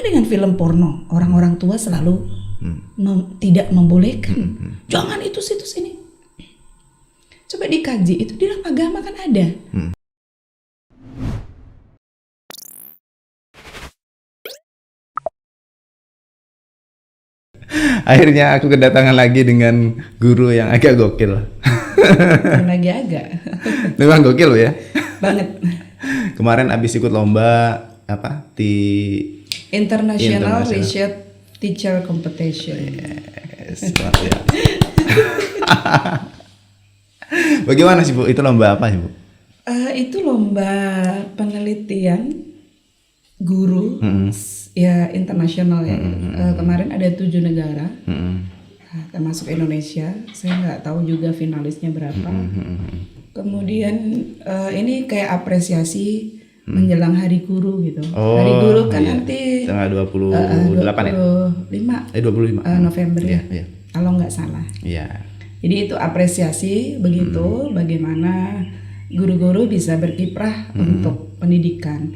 dengan film porno, orang-orang tua selalu tidak membolehkan. Jangan itu situs ini. Coba dikaji, itu di dalam agama kan ada. Akhirnya aku kedatangan lagi dengan guru yang agak gokil. Lagi agak. Memang gokil loh ya. Banget. Kemarin abis ikut lomba apa di International Research Teacher Competition. Yes, ya. Bagaimana sih Bu? Itu lomba apa sih Bu? Itu lomba penelitian guru ya internasional ya. Kemarin ada 7 negara, termasuk Indonesia. Saya nggak tahu juga finalisnya berapa. Kemudian ini kayak apresiasi menjelang Hari Guru gitu. Hari Guru kan nanti tanggal 28 ya? 25 November ya. Kalau nggak salah. Iya. Jadi itu apresiasi begitu bagaimana guru-guru bisa berkiprah untuk pendidikan.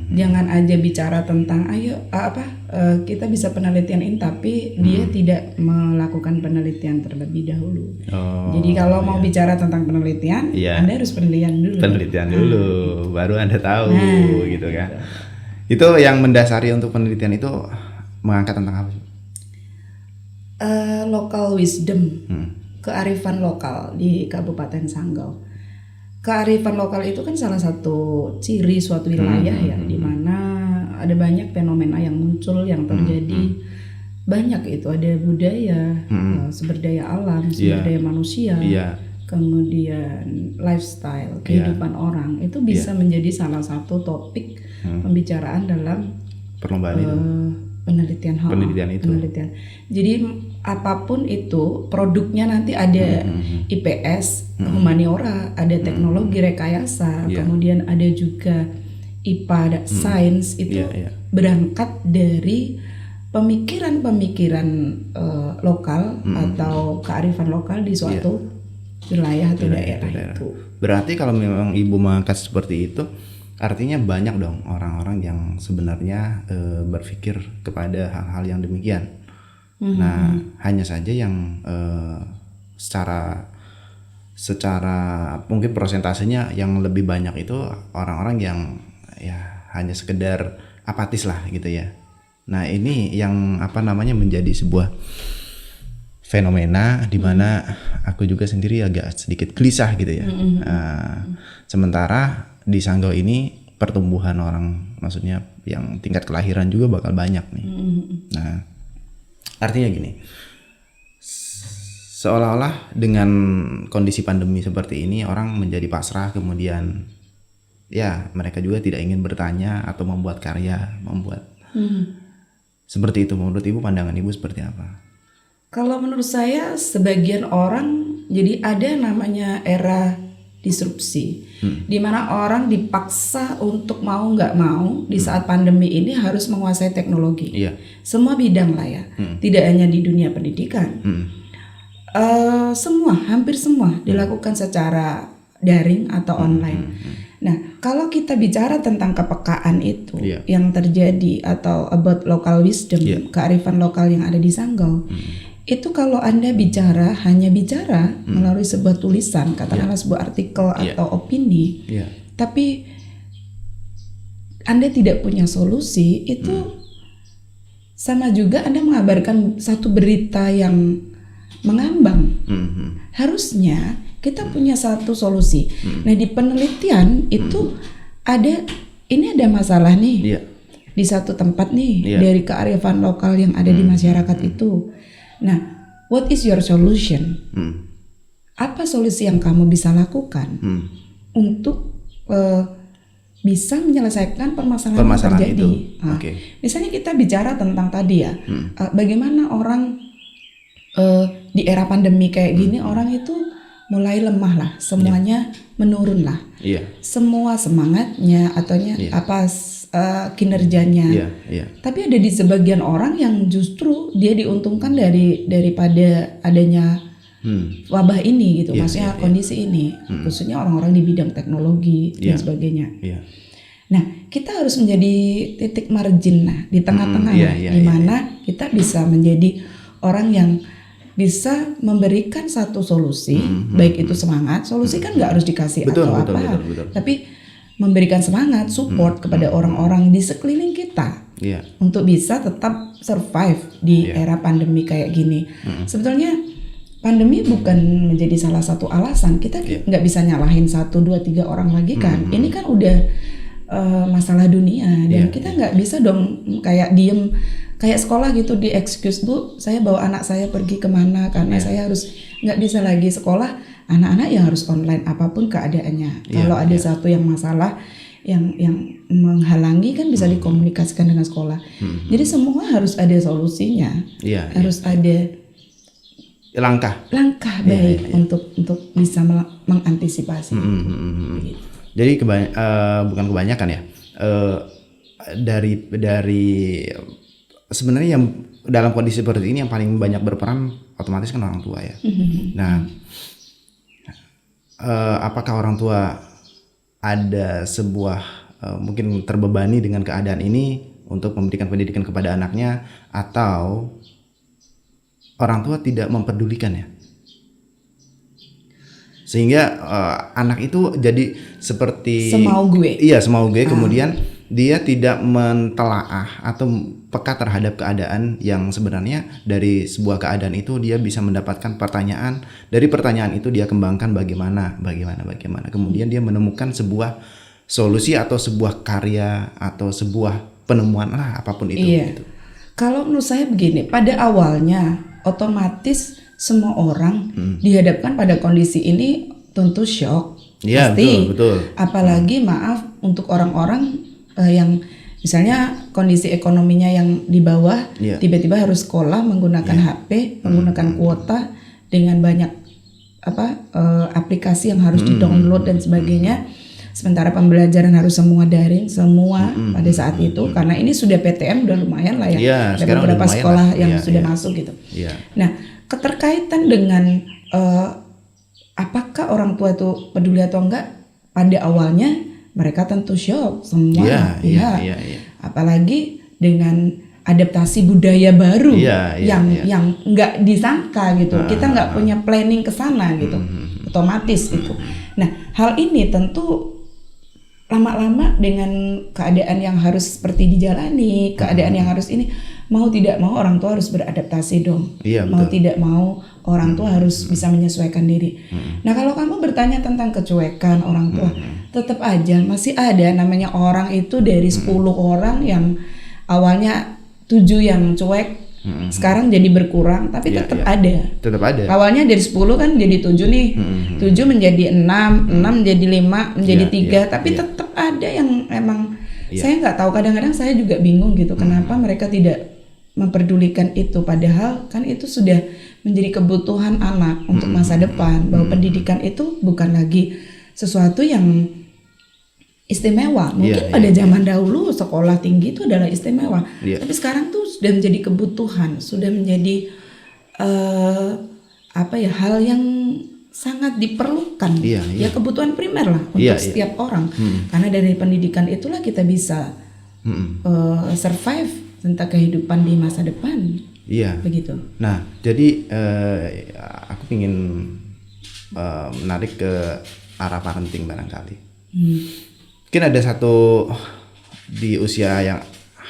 Jangan aja bicara tentang kita bisa penelitian ini tapi dia tidak melakukan penelitian terlebih dahulu. Jadi kalau mau bicara tentang penelitian, Anda harus penelitian dulu. Baru Anda tahu gitu kan. Itu yang mendasari untuk penelitian itu mengangkat tentang apa sih? Local wisdom, kearifan lokal di Kabupaten Sanggau. Kearifan lokal itu kan salah satu ciri suatu wilayah ya, di mana ada banyak fenomena yang muncul, yang terjadi. Banyak itu, ada budaya, sumber daya alam, sumber daya manusia, kemudian lifestyle, kehidupan orang. Itu bisa menjadi salah satu topik pembicaraan dalam perlombaan itu. Penelitian itu. Jadi apapun itu produknya nanti ada IPS, humaniora, ada teknologi rekayasa, kemudian ada juga IPA, sains itu berangkat dari pemikiran-pemikiran lokal atau kearifan lokal di suatu wilayah atau daerah itu. Berarti kalau memang Ibu mengangkat seperti itu, artinya banyak dong orang-orang yang sebenarnya berpikir kepada hal-hal yang demikian. Nah, hanya saja yang secara mungkin persentasenya yang lebih banyak itu orang-orang yang ya hanya sekedar apatis lah gitu ya. Nah, ini yang menjadi sebuah fenomena di mana aku juga sendiri agak sedikit gelisah gitu ya. Sementara di Sanggau ini pertumbuhan orang, maksudnya yang tingkat kelahiran juga bakal banyak nih. Nah, artinya gini, seolah-olah dengan kondisi pandemi seperti ini orang menjadi pasrah, kemudian ya mereka juga tidak ingin bertanya atau membuat karya, seperti itu. Menurut Ibu, pandangan Ibu seperti apa? Kalau menurut saya sebagian orang, jadi ada namanya era disrupsi, di mana orang dipaksa untuk mau nggak mau di saat pandemi ini harus menguasai teknologi. Semua bidang lah ya, tidak hanya di dunia pendidikan. Hampir semua dilakukan secara daring atau online. Nah, kalau kita bicara tentang kepekaan itu yang terjadi atau about local wisdom, kearifan lokal yang ada di Sanggau, itu kalau Anda hanya bicara melalui sebuah tulisan, katakanlah sebuah artikel atau opini, tapi Anda tidak punya solusi, itu sama juga Anda mengabarkan satu berita yang mengambang. Harusnya kita punya satu solusi. Nah, di penelitian itu ada masalah nih di satu tempat nih dari kearifan lokal yang ada di masyarakat itu. Nah, what is your solution? Apa solusi yang kamu bisa lakukan untuk bisa menyelesaikan permasalahan yang terjadi? Misalnya kita bicara tentang tadi ya, bagaimana orang di era pandemi kayak gini, orang itu mulai lemah lah, semuanya menurun lah, semua semangatnya ataunya kinerjanya. Tapi ada di sebagian orang yang justru dia diuntungkan daripada adanya wabah ini gitu, maksudnya kondisi ini, khususnya orang-orang di bidang teknologi dan sebagainya. Nah, kita harus menjadi titik margin di tengah-tengah di mana kita bisa menjadi orang yang bisa memberikan satu solusi, baik itu semangat. Solusi kan nggak harus dikasih betul. Tapi memberikan semangat, support kepada orang-orang di sekeliling kita untuk bisa tetap survive di era pandemi kayak gini. Sebetulnya pandemi bukan menjadi salah satu alasan. Kita nggak bisa nyalahin 1, 2, 3 orang lagi kan. Ini kan udah masalah dunia dan kita nggak bisa dong kayak diem kayak sekolah gitu di excuse, Bu saya bawa anak saya pergi kemana karena saya harus, nggak bisa lagi sekolah, anak-anak yang harus online apapun keadaannya. Kalau ada satu yang masalah yang menghalangi kan bisa dikomunikasikan dengan sekolah. Jadi semua harus ada solusinya, harus ada langkah baik untuk bisa mengantisipasi. Gitu. Jadi bukan kebanyakan ya, dari sebenarnya yang dalam kondisi seperti ini yang paling banyak berperan otomatis kan orang tua ya. Nah, apakah orang tua ada sebuah mungkin terbebani dengan keadaan ini untuk memberikan pendidikan kepada anaknya, atau orang tua tidak mempedulikan ya? Sehingga anak itu jadi seperti semau gue. Iya, semau gue. Kemudian dia tidak mentelaah atau peka terhadap keadaan yang sebenarnya dari sebuah keadaan itu dia bisa mendapatkan pertanyaan. Dari pertanyaan itu dia kembangkan bagaimana. Kemudian dia menemukan sebuah solusi atau sebuah karya atau sebuah penemuan lah, apapun itu. Gitu. Kalau menurut saya begini, pada awalnya otomatis semua orang dihadapkan pada kondisi ini tentu shock, pasti. Betul. Apalagi maaf untuk orang-orang yang misalnya kondisi ekonominya yang di bawah, tiba-tiba harus sekolah menggunakan HP, menggunakan kuota dengan banyak aplikasi yang harus di-download dan sebagainya. Sementara pembelajaran harus semua daring, semua pada saat itu, karena ini sudah PTM udah lumayan lah ya. Ada beberapa sekolah yang sudah masuk gitu. Nah, keterkaitan dengan apakah orang tua itu peduli atau enggak, pada awalnya mereka tentu shock semua pihak. Apalagi dengan adaptasi budaya baru yang enggak disangka gitu. Kita enggak punya planning ke sana gitu. Otomatis gitu. Nah, hal ini tentu lama-lama dengan keadaan yang harus seperti dijalani, keadaan yang harus ini, mau tidak mau orang tua harus beradaptasi dong. Mau tidak mau orang tua harus bisa menyesuaikan diri. Nah, kalau kamu bertanya tentang kecuekan orang tua, tetap aja masih ada namanya orang itu dari 10 orang yang awalnya 7 yang cuek, sekarang jadi berkurang, tapi tetap ada. Awalnya dari 10 kan jadi 7 nih. 7 menjadi 6, 6 menjadi 5, menjadi 3, tapi tetap ada yang emang saya nggak tahu, kadang-kadang saya juga bingung gitu, kenapa mereka tidak memperdulikan itu, padahal kan itu sudah menjadi kebutuhan anak untuk masa depan, bahwa pendidikan itu bukan lagi sesuatu yang istimewa. Mungkin pada zaman dahulu sekolah tinggi itu adalah istimewa, tapi sekarang tuh sudah menjadi kebutuhan, sudah menjadi hal yang sangat diperlukan. Ya kebutuhan primer lah untuk setiap orang. Karena dari pendidikan itulah kita bisa survive tentang kehidupan di masa depan. Begitu. Nah, jadi aku ingin menarik ke arah parenting barangkali. Mungkin ada satu di usia yang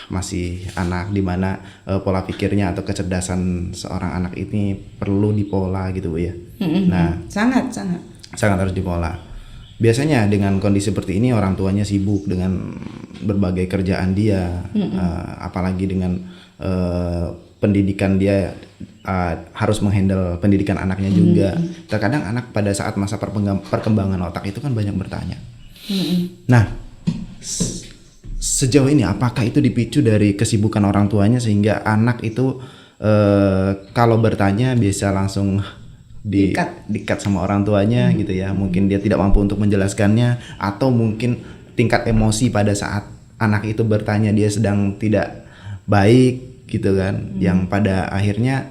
masih anak, di mana pola pikirnya atau kecerdasan seorang anak ini perlu dipola gitu ya. Nah, sangat harus dipola. Biasanya dengan kondisi seperti ini orang tuanya sibuk dengan berbagai kerjaan dia, apalagi dengan pendidikan dia, harus menghandle pendidikan anaknya juga. Terkadang anak pada saat masa perkembangan otak itu kan banyak bertanya. Nah, sejauh ini apakah itu dipicu dari kesibukan orang tuanya sehingga anak itu kalau bertanya bisa langsung dikat sama orang tuanya gitu ya. Mungkin dia tidak mampu untuk menjelaskannya, atau mungkin tingkat emosi pada saat anak itu bertanya dia sedang tidak baik gitu kan, yang pada akhirnya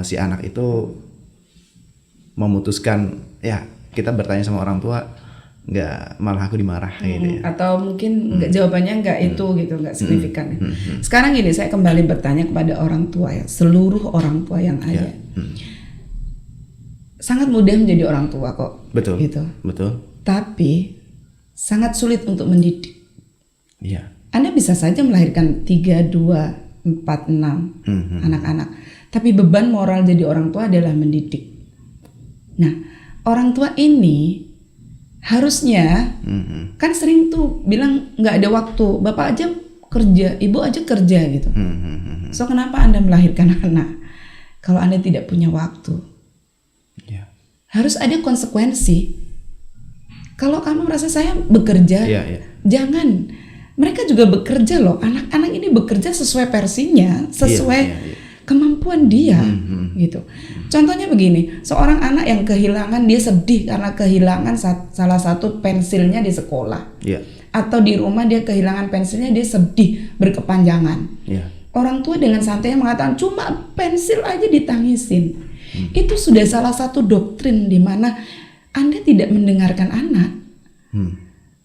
si anak itu memutuskan, ya kita bertanya sama orang tua nggak malah aku dimarah gitu ya. Atau mungkin nggak jawabannya nggak itu gitu, nggak signifikan. Sekarang gini, saya kembali bertanya kepada orang tua ya, seluruh orang tua yang ada. Sangat mudah menjadi orang tua kok. Betul. Gitu. Betul. Tapi sangat sulit untuk mendidik. Iya. Anda bisa saja melahirkan 3, 2, 4, 6 anak-anak. Tapi beban moral jadi orang tua adalah mendidik. Nah, orang tua ini harusnya kan sering tuh bilang nggak ada waktu, bapak aja kerja, ibu aja kerja gitu. So kenapa Anda melahirkan anak kalau Anda tidak punya waktu? Yeah. Harus ada konsekuensi. Kalau kamu merasa saya bekerja, jangan. Mereka juga bekerja loh. Anak-anak ini bekerja sesuai versinya, sesuai kemampuan dia, gitu. Contohnya begini, seorang anak yang kehilangan, dia sedih karena kehilangan salah satu pensilnya di sekolah, atau di rumah dia kehilangan pensilnya, dia sedih berkepanjangan. Orang tua dengan santainya mengatakan cuma pensil aja ditangisin. Itu sudah salah satu doktrin di mana Anda tidak mendengarkan anak.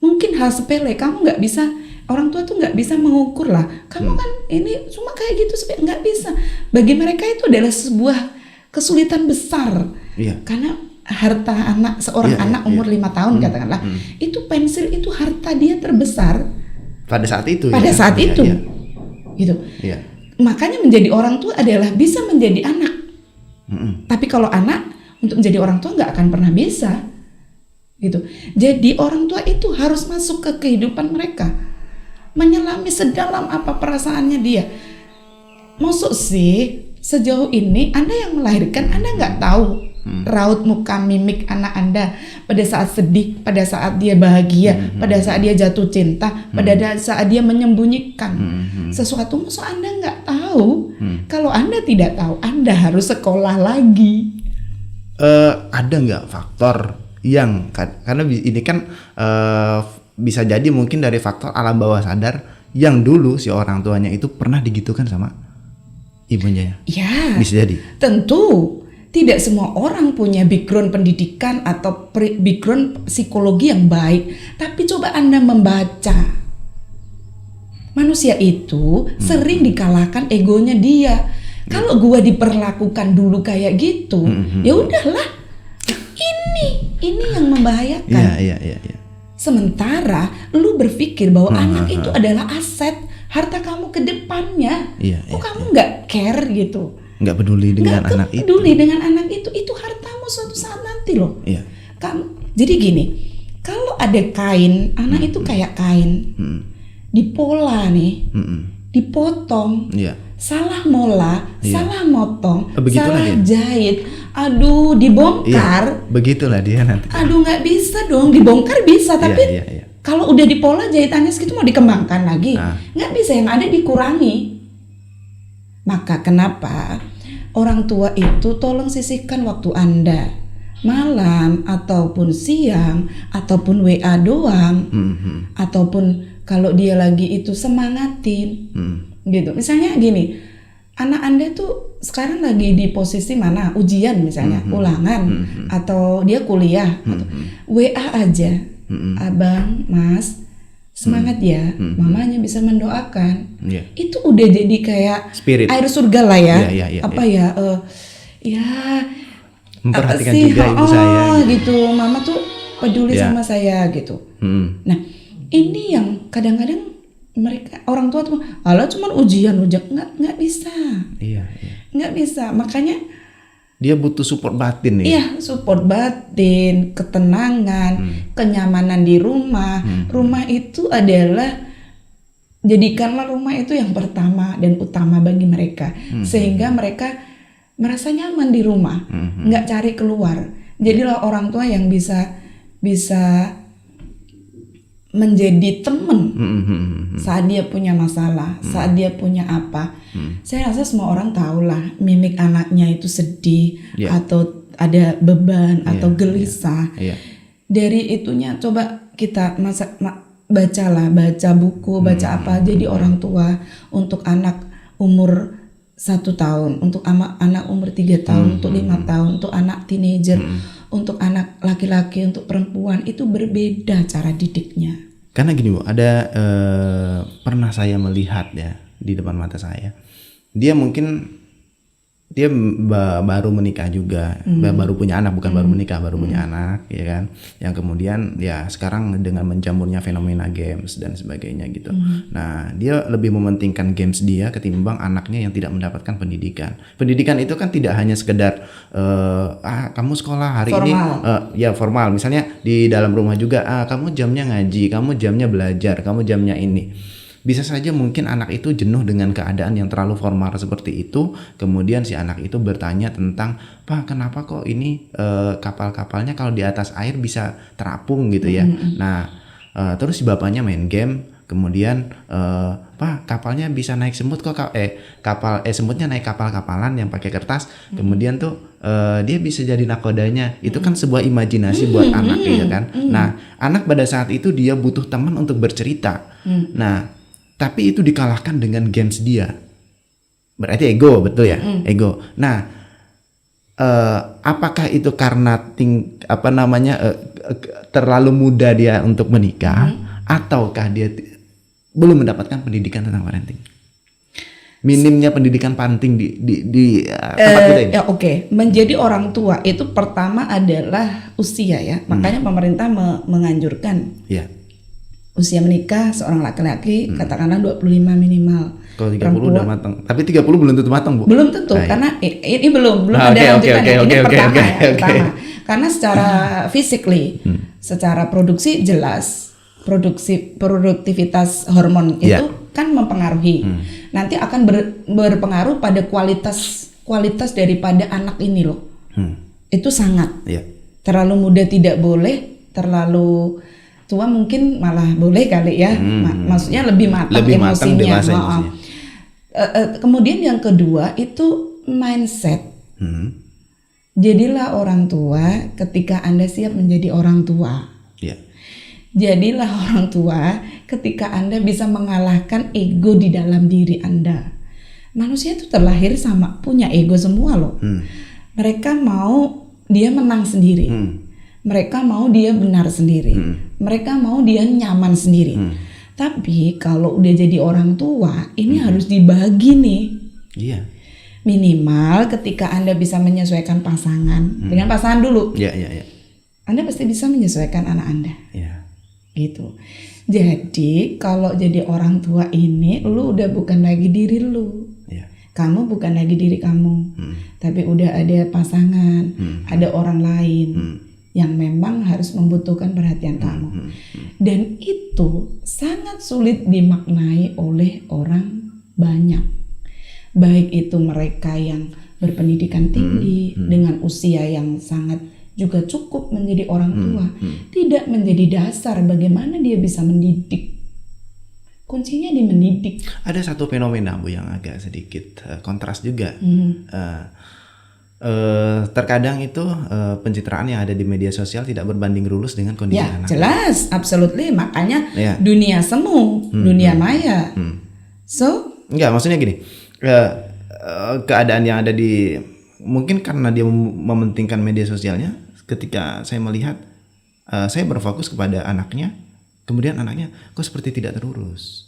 Mungkin hal sepele, kamu nggak bisa. Orang tua tuh nggak bisa mengukur lah. Kamu kan ini cuma kayak gitu, nggak bisa. Bagi mereka itu adalah sebuah kesulitan besar. Karena harta anak seorang anak umur 5 tahun katakanlah, itu pensil itu harta dia terbesar. Pada saat itu. Pada saat itu, gitu. Makanya menjadi orang tua adalah bisa menjadi anak. Tapi kalau anak untuk menjadi orang tua nggak akan pernah bisa, gitu. Jadi orang tua itu harus masuk ke kehidupan mereka, menyelami sedalam apa perasaannya dia. Maksud sih sejauh ini Anda yang melahirkan, Anda nggak tahu raut muka mimik anak Anda pada saat sedih, pada saat dia bahagia, pada saat dia jatuh cinta, pada saat dia menyembunyikan sesuatu. Maksud Anda nggak tahu. Kalau Anda tidak tahu, Anda harus sekolah lagi. Ada nggak faktor yang karena ini kan bisa jadi mungkin dari faktor alam bawah sadar yang dulu si orang tuanya itu pernah digitukan sama ibunya? Ya, bisa jadi. Tentu tidak semua orang punya background pendidikan atau background psikologi yang baik. Tapi coba Anda membaca. Manusia itu sering dikalahkan egonya dia. Kalau gua diperlakukan dulu kayak gitu, ya udahlah. Ini yang membahayakan. Sementara lu berpikir bahwa anak itu adalah aset, harta kamu ke depannya. Kok kamu nggak care gitu? Nggak peduli dengan anak itu. Peduli dengan anak itu hartamu suatu saat nanti loh. Jadi gini, kalau ada kain, anak itu kayak kain, dipola nih, dipotong, salah mola, salah motong, salah jahit, aduh dibongkar. Begitulah dia nanti. Aduh nggak bisa dong, dibongkar bisa, tapi kalau udah dipola jahitannya segitu mau dikembangkan lagi, nggak bisa, yang ada dikurangi. Maka kenapa orang tua itu tolong sisihkan waktu Anda malam ataupun siang ataupun WA doang, ataupun kalau dia lagi itu semangatin, gitu. Misalnya gini, anak Anda tuh sekarang lagi di posisi mana? Ujian misalnya, ulangan, atau dia kuliah, atau WA aja, abang, mas, semangat ya, mamanya bisa mendoakan. Itu udah jadi kayak spirit air surga lah ya. Memperhatikan juga ibu saya gitu. Mama tuh peduli sama saya gitu. Nah, ini yang kadang-kadang mereka orang tua tuh, alah cuman ujian nggak bisa. Nggak bisa. Makanya dia butuh support batin nih. Iya, support batin, ketenangan, kenyamanan di rumah. Rumah itu adalah, jadikanlah rumah itu yang pertama dan utama bagi mereka, sehingga mereka merasa nyaman di rumah, nggak cari keluar. Jadilah orang tua yang bisa menjadi teman saat dia punya masalah, saat dia punya apa. Saya rasa semua orang tahulah mimik anaknya itu sedih, atau ada beban, atau gelisah. Dari itunya coba kita baca buku, baca apa, jadi orang tua untuk anak umur 1 tahun, untuk anak umur 3 tahun, untuk 5 tahun, untuk anak teenager, untuk anak laki-laki, untuk perempuan itu berbeda cara didiknya. Karena gini Bu, ada pernah saya melihat ya di depan mata saya, dia mungkin dia baru menikah juga, baru punya anak, bukan baru menikah, baru punya anak, ya kan? Yang kemudian ya sekarang dengan menjamurnya fenomena games dan sebagainya gitu. Nah, dia lebih mementingkan games dia ketimbang anaknya yang tidak mendapatkan pendidikan. Pendidikan itu kan tidak hanya sekedar kamu sekolah hari formal. Ini, ya formal. Misalnya di dalam rumah juga, kamu jamnya ngaji, kamu jamnya belajar, kamu jamnya ini. Bisa saja mungkin anak itu jenuh dengan keadaan yang terlalu formal seperti itu. Kemudian si anak itu bertanya tentang, Pak, kenapa kok ini kapal-kapalnya kalau di atas air bisa terapung gitu ya. Nah, terus si bapaknya main game. Kemudian, Pak, kapalnya bisa naik semut kok. Semutnya naik kapal-kapalan yang pakai kertas. Kemudian tuh dia bisa jadi nakodanya. Itu kan sebuah imajinasi buat anak ya kan. Nah, anak pada saat itu dia butuh teman untuk bercerita. Nah, tapi itu dikalahkan dengan games dia. Berarti ego, betul ya? Ego. Nah, apakah itu karena terlalu muda dia untuk menikah, ataukah dia belum mendapatkan pendidikan tentang parenting? Minimnya pendidikan parenting di tempat kita ini. Oke. Menjadi orang tua itu pertama adalah usia ya. Makanya pemerintah menganjurkan. Ya. Usia menikah seorang laki-laki katakanlah 25 minimal. Kalau 30 udah matang. Tapi 30 belum tentu matang, Bu. Belum tentu karena ini belum ada lanjutannya. Ini pertama. Karena secara physically, secara produksi jelas, produktivitas hormon itu kan mempengaruhi. Nanti akan berpengaruh pada kualitas daripada anak ini loh. Itu sangat. Terlalu muda tidak boleh, terlalu tua mungkin malah boleh kali ya. Maksudnya lebih matang emosinya. Kemudian yang kedua itu mindset. Jadilah orang tua ketika Anda siap menjadi orang tua. Jadilah orang tua ketika Anda bisa mengalahkan ego di dalam diri Anda. Manusia itu terlahir sama punya ego semua loh. Mereka mau dia menang sendiri. Mereka mau dia benar sendiri. Mereka mau dia nyaman sendiri. Tapi kalau udah jadi orang tua, ini harus dibagi nih. Minimal ketika Anda bisa menyesuaikan pasangan. Dengan pasangan dulu. Anda pasti bisa menyesuaikan anak Anda. Gitu. Jadi kalau jadi orang tua ini, lu udah bukan lagi diri lu. Kamu bukan lagi diri kamu. Tapi udah ada pasangan, ada orang lain. Yang memang harus membutuhkan perhatian kamu. Dan itu sangat sulit dimaknai oleh orang banyak. Baik itu mereka yang berpendidikan tinggi, dengan usia yang sangat juga cukup menjadi orang tua. Tidak menjadi dasar bagaimana dia bisa mendidik. Kuncinya di mendidik. Ada satu fenomena, Bu, yang agak sedikit kontras juga. Terkadang itu pencitraan yang ada di media sosial tidak berbanding lurus dengan kondisi anak. Jelas, absolutely. Makanya dunia semu, dunia maya. Enggak, maksudnya gini, keadaan yang ada di, mungkin karena dia mementingkan media sosialnya. Ketika saya melihat, saya berfokus kepada anaknya, kemudian anaknya kok seperti tidak terurus.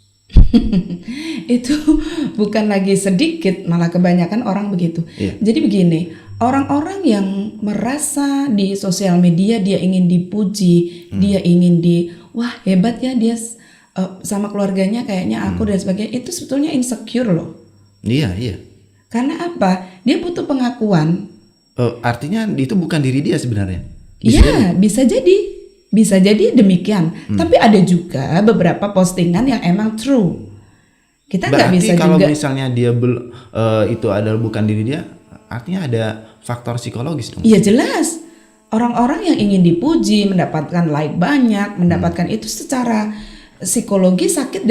Itu bukan lagi sedikit, malah kebanyakan orang begitu. Jadi begini, orang-orang yang merasa di sosial media dia ingin dipuji, dia ingin wah hebat ya dia sama keluarganya kayaknya aku dan sebagainya, itu sebetulnya insecure loh. Karena apa? Dia butuh pengakuan. Artinya itu bukan diri dia sebenarnya. Bisa jadi demikian. Tapi ada juga beberapa postingan yang emang true. Kita nggak bisa juga. Berarti kalau misalnya dia itu adalah bukan diri dia, artinya ada faktor psikologis dong. Iya jelas. Orang-orang yang ingin dipuji, mendapatkan like banyak, mendapatkan itu secara psikologi sakit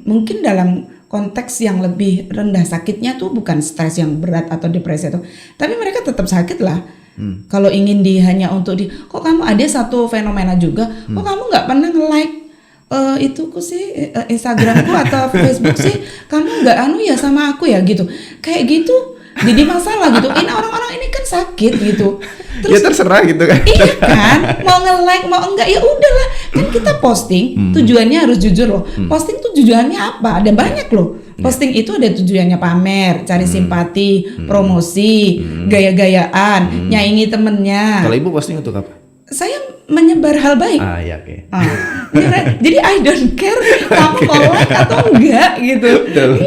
mungkin dalam konteks yang lebih rendah. Sakitnya tuh bukan stres yang berat atau depresi itu, tapi mereka tetap sakit lah. Kalau ingin hanya untuk kok kamu ada satu fenomena juga, kok kamu nggak pernah nge-like ituku sih Instagramku atau Facebook sih, kamu nggak ya sama aku ya gitu, kayak gitu. jadi masalah gitu. Ini orang-orang ini kan sakit gitu. Ya terserah gitu kan. Iya kan, mau nge-like mau enggak ya udahlah. Kan kita posting tujuannya harus jujur loh. Posting tuh tujuannya apa? Ada banyak loh. Posting itu ada tujuannya pamer, cari simpati, promosi, gaya-gayaan, nyaingi temennya. Kalau ibu posting untuk apa? Saya menyebar hal baik. Ya oke. Jadi I don't care kamu mau like atau enggak gitu.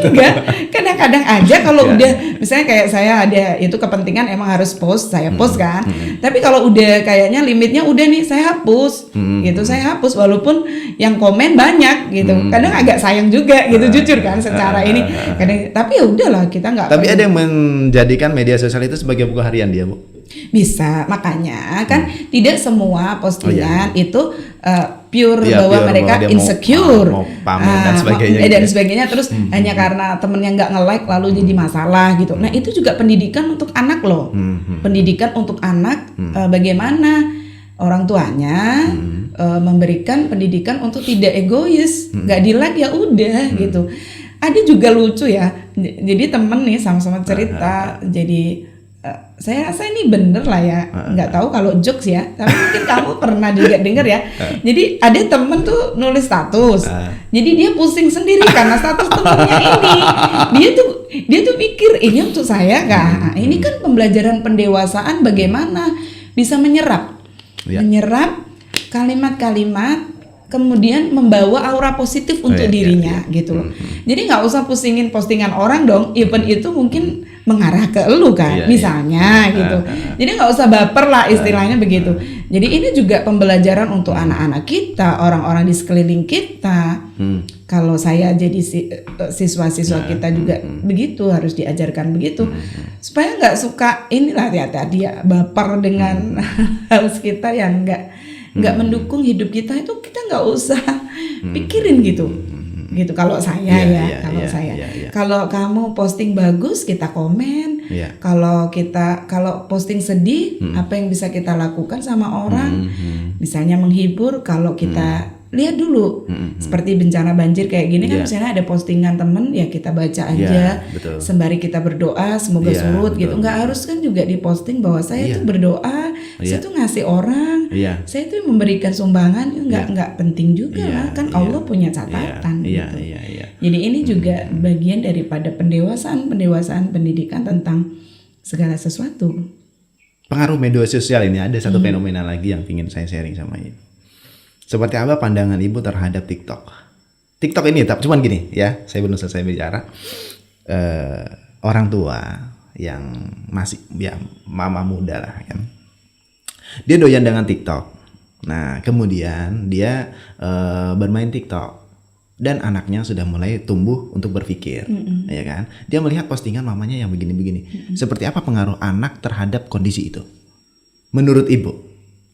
Enggak. Kadang-kadang aja kalau udah misalnya kayak saya ada itu kepentingan emang harus post, saya post kan. Tapi kalau udah kayaknya limitnya udah nih saya hapus. Gitu saya hapus walaupun yang komen banyak gitu. Kadang agak sayang juga gitu jujur kan secara ini. Kadang tapi ya udahlah kita enggak. Tapi ada yang menjadikan media sosial itu sebagai buku harian dia, Bu? Bisa, makanya kan tidak semua postingan itu pure bahwa pure mereka bahwa insecure mau pamer dan sebagainya dan sebagainya terus hanya karena temennya nggak nge-like lalu jadi masalah gitu. Nah itu juga pendidikan untuk anak loh. Pendidikan untuk anak bagaimana orang tuanya memberikan pendidikan untuk tidak egois, nggak di-like ya udah gitu. Ada juga lucu ya. Jadi temen nih sama-sama cerita jadi saya rasa ini bener lah ya, nggak tahu kalau jokes ya, tapi mungkin kamu pernah juga denger ya. Jadi ada temen tuh nulis status, jadi dia pusing sendiri karena status temennya ini. Dia tuh pikir ini untuk saya kah? Ini kan pembelajaran pendewasaan bagaimana bisa menyerap kalimat-kalimat kemudian membawa aura positif untuk dirinya gitu loh. Jadi nggak usah pusingin postingan orang dong, even itu mungkin mengarah ke elu kan, misalnya gitu. Jadi nggak usah baper lah istilahnya begitu. Jadi ini juga pembelajaran untuk anak-anak kita, orang-orang di sekeliling kita. Kalau saya jadi siswa-siswa kita juga begitu, harus diajarkan begitu supaya nggak suka inilah tadi ya baper dengan harus kita yang nggak mendukung hidup kita itu kita nggak usah pikirin gitu kalau saya kalau kamu posting bagus kita komen kalau posting sedih apa yang bisa kita lakukan sama orang misalnya menghibur kalau kita lihat dulu seperti bencana banjir kayak gini kan misalnya ada postingan temen ya kita baca aja sembari kita berdoa semoga surut gitu nggak harus kan juga diposting bahwa saya tuh berdoa saya tuh ngasih orang saya tuh memberikan sumbangan nggak penting juga lah kan Allah punya catatan gitu. Jadi ini juga bagian daripada pendewasaan pendidikan tentang segala sesuatu. Pengaruh media sosial ini ada satu fenomena lagi yang ingin saya sharing sama Ibu. Seperti apa pandangan Ibu terhadap TikTok? TikTok ini cuman gini ya, saya belum selesai bicara. Orang tua yang masih ya mama muda lah kan, dia doyan dengan TikTok. Nah kemudian dia bermain TikTok dan anaknya sudah mulai tumbuh untuk berpikir, ya kan? Dia melihat postingan mamanya yang begini-begini. Seperti apa pengaruh anak terhadap kondisi itu? Menurut Ibu?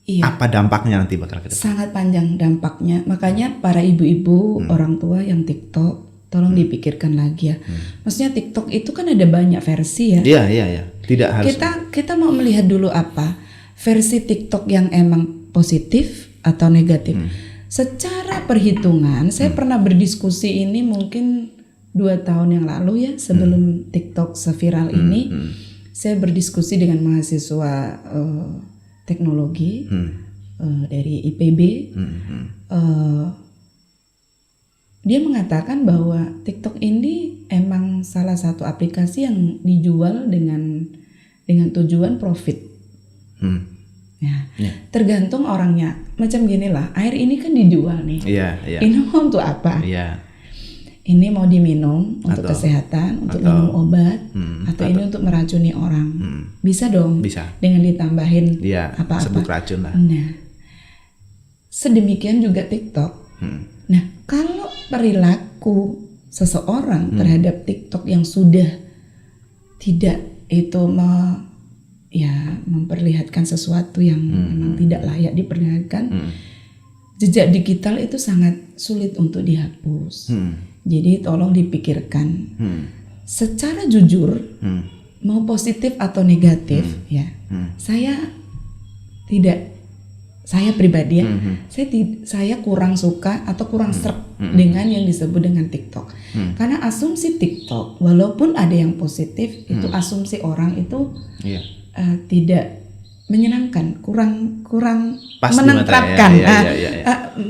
Apa dampaknya nanti bakal ke depan? Sangat panjang dampaknya. Makanya para ibu-ibu, orang tua yang TikTok, tolong dipikirkan lagi ya. Maksudnya TikTok itu kan ada banyak versi ya. Iya. Tidak harus. Kita mau melihat dulu apa versi TikTok yang emang positif atau negatif. Secara perhitungan, saya pernah berdiskusi ini mungkin 2 tahun yang lalu ya sebelum TikTok seviral ini. Saya berdiskusi dengan mahasiswa teknologi dari IPB. Dia mengatakan bahwa TikTok ini emang salah satu aplikasi yang dijual dengan tujuan profit. Tergantung orangnya. Macam gini lah, air ini kan dijual nih. Ini mau untuk apa? Ini mau diminum untuk kesehatan, untuk minum obat, atau ini untuk meracuni orang. Bisa dong. Bisa. Dengan ditambahin apa-apa. Sebut racun lah. Nah, sedemikian juga TikTok. Nah, kalau perilaku seseorang terhadap TikTok yang sudah tidak itu memperlihatkan sesuatu yang memang tidak layak diperlihatkan, jejak digital itu sangat sulit untuk dihapus. Jadi tolong dipikirkan secara jujur, mau positif atau negatif ya. Saya tidak saya pribadi ya, saya kurang suka atau kurang serp dengan yang disebut dengan TikTok. Karena asumsi TikTok, walaupun ada yang positif, itu asumsi orang itu tidak menyenangkan, kurang pas menentrapkan,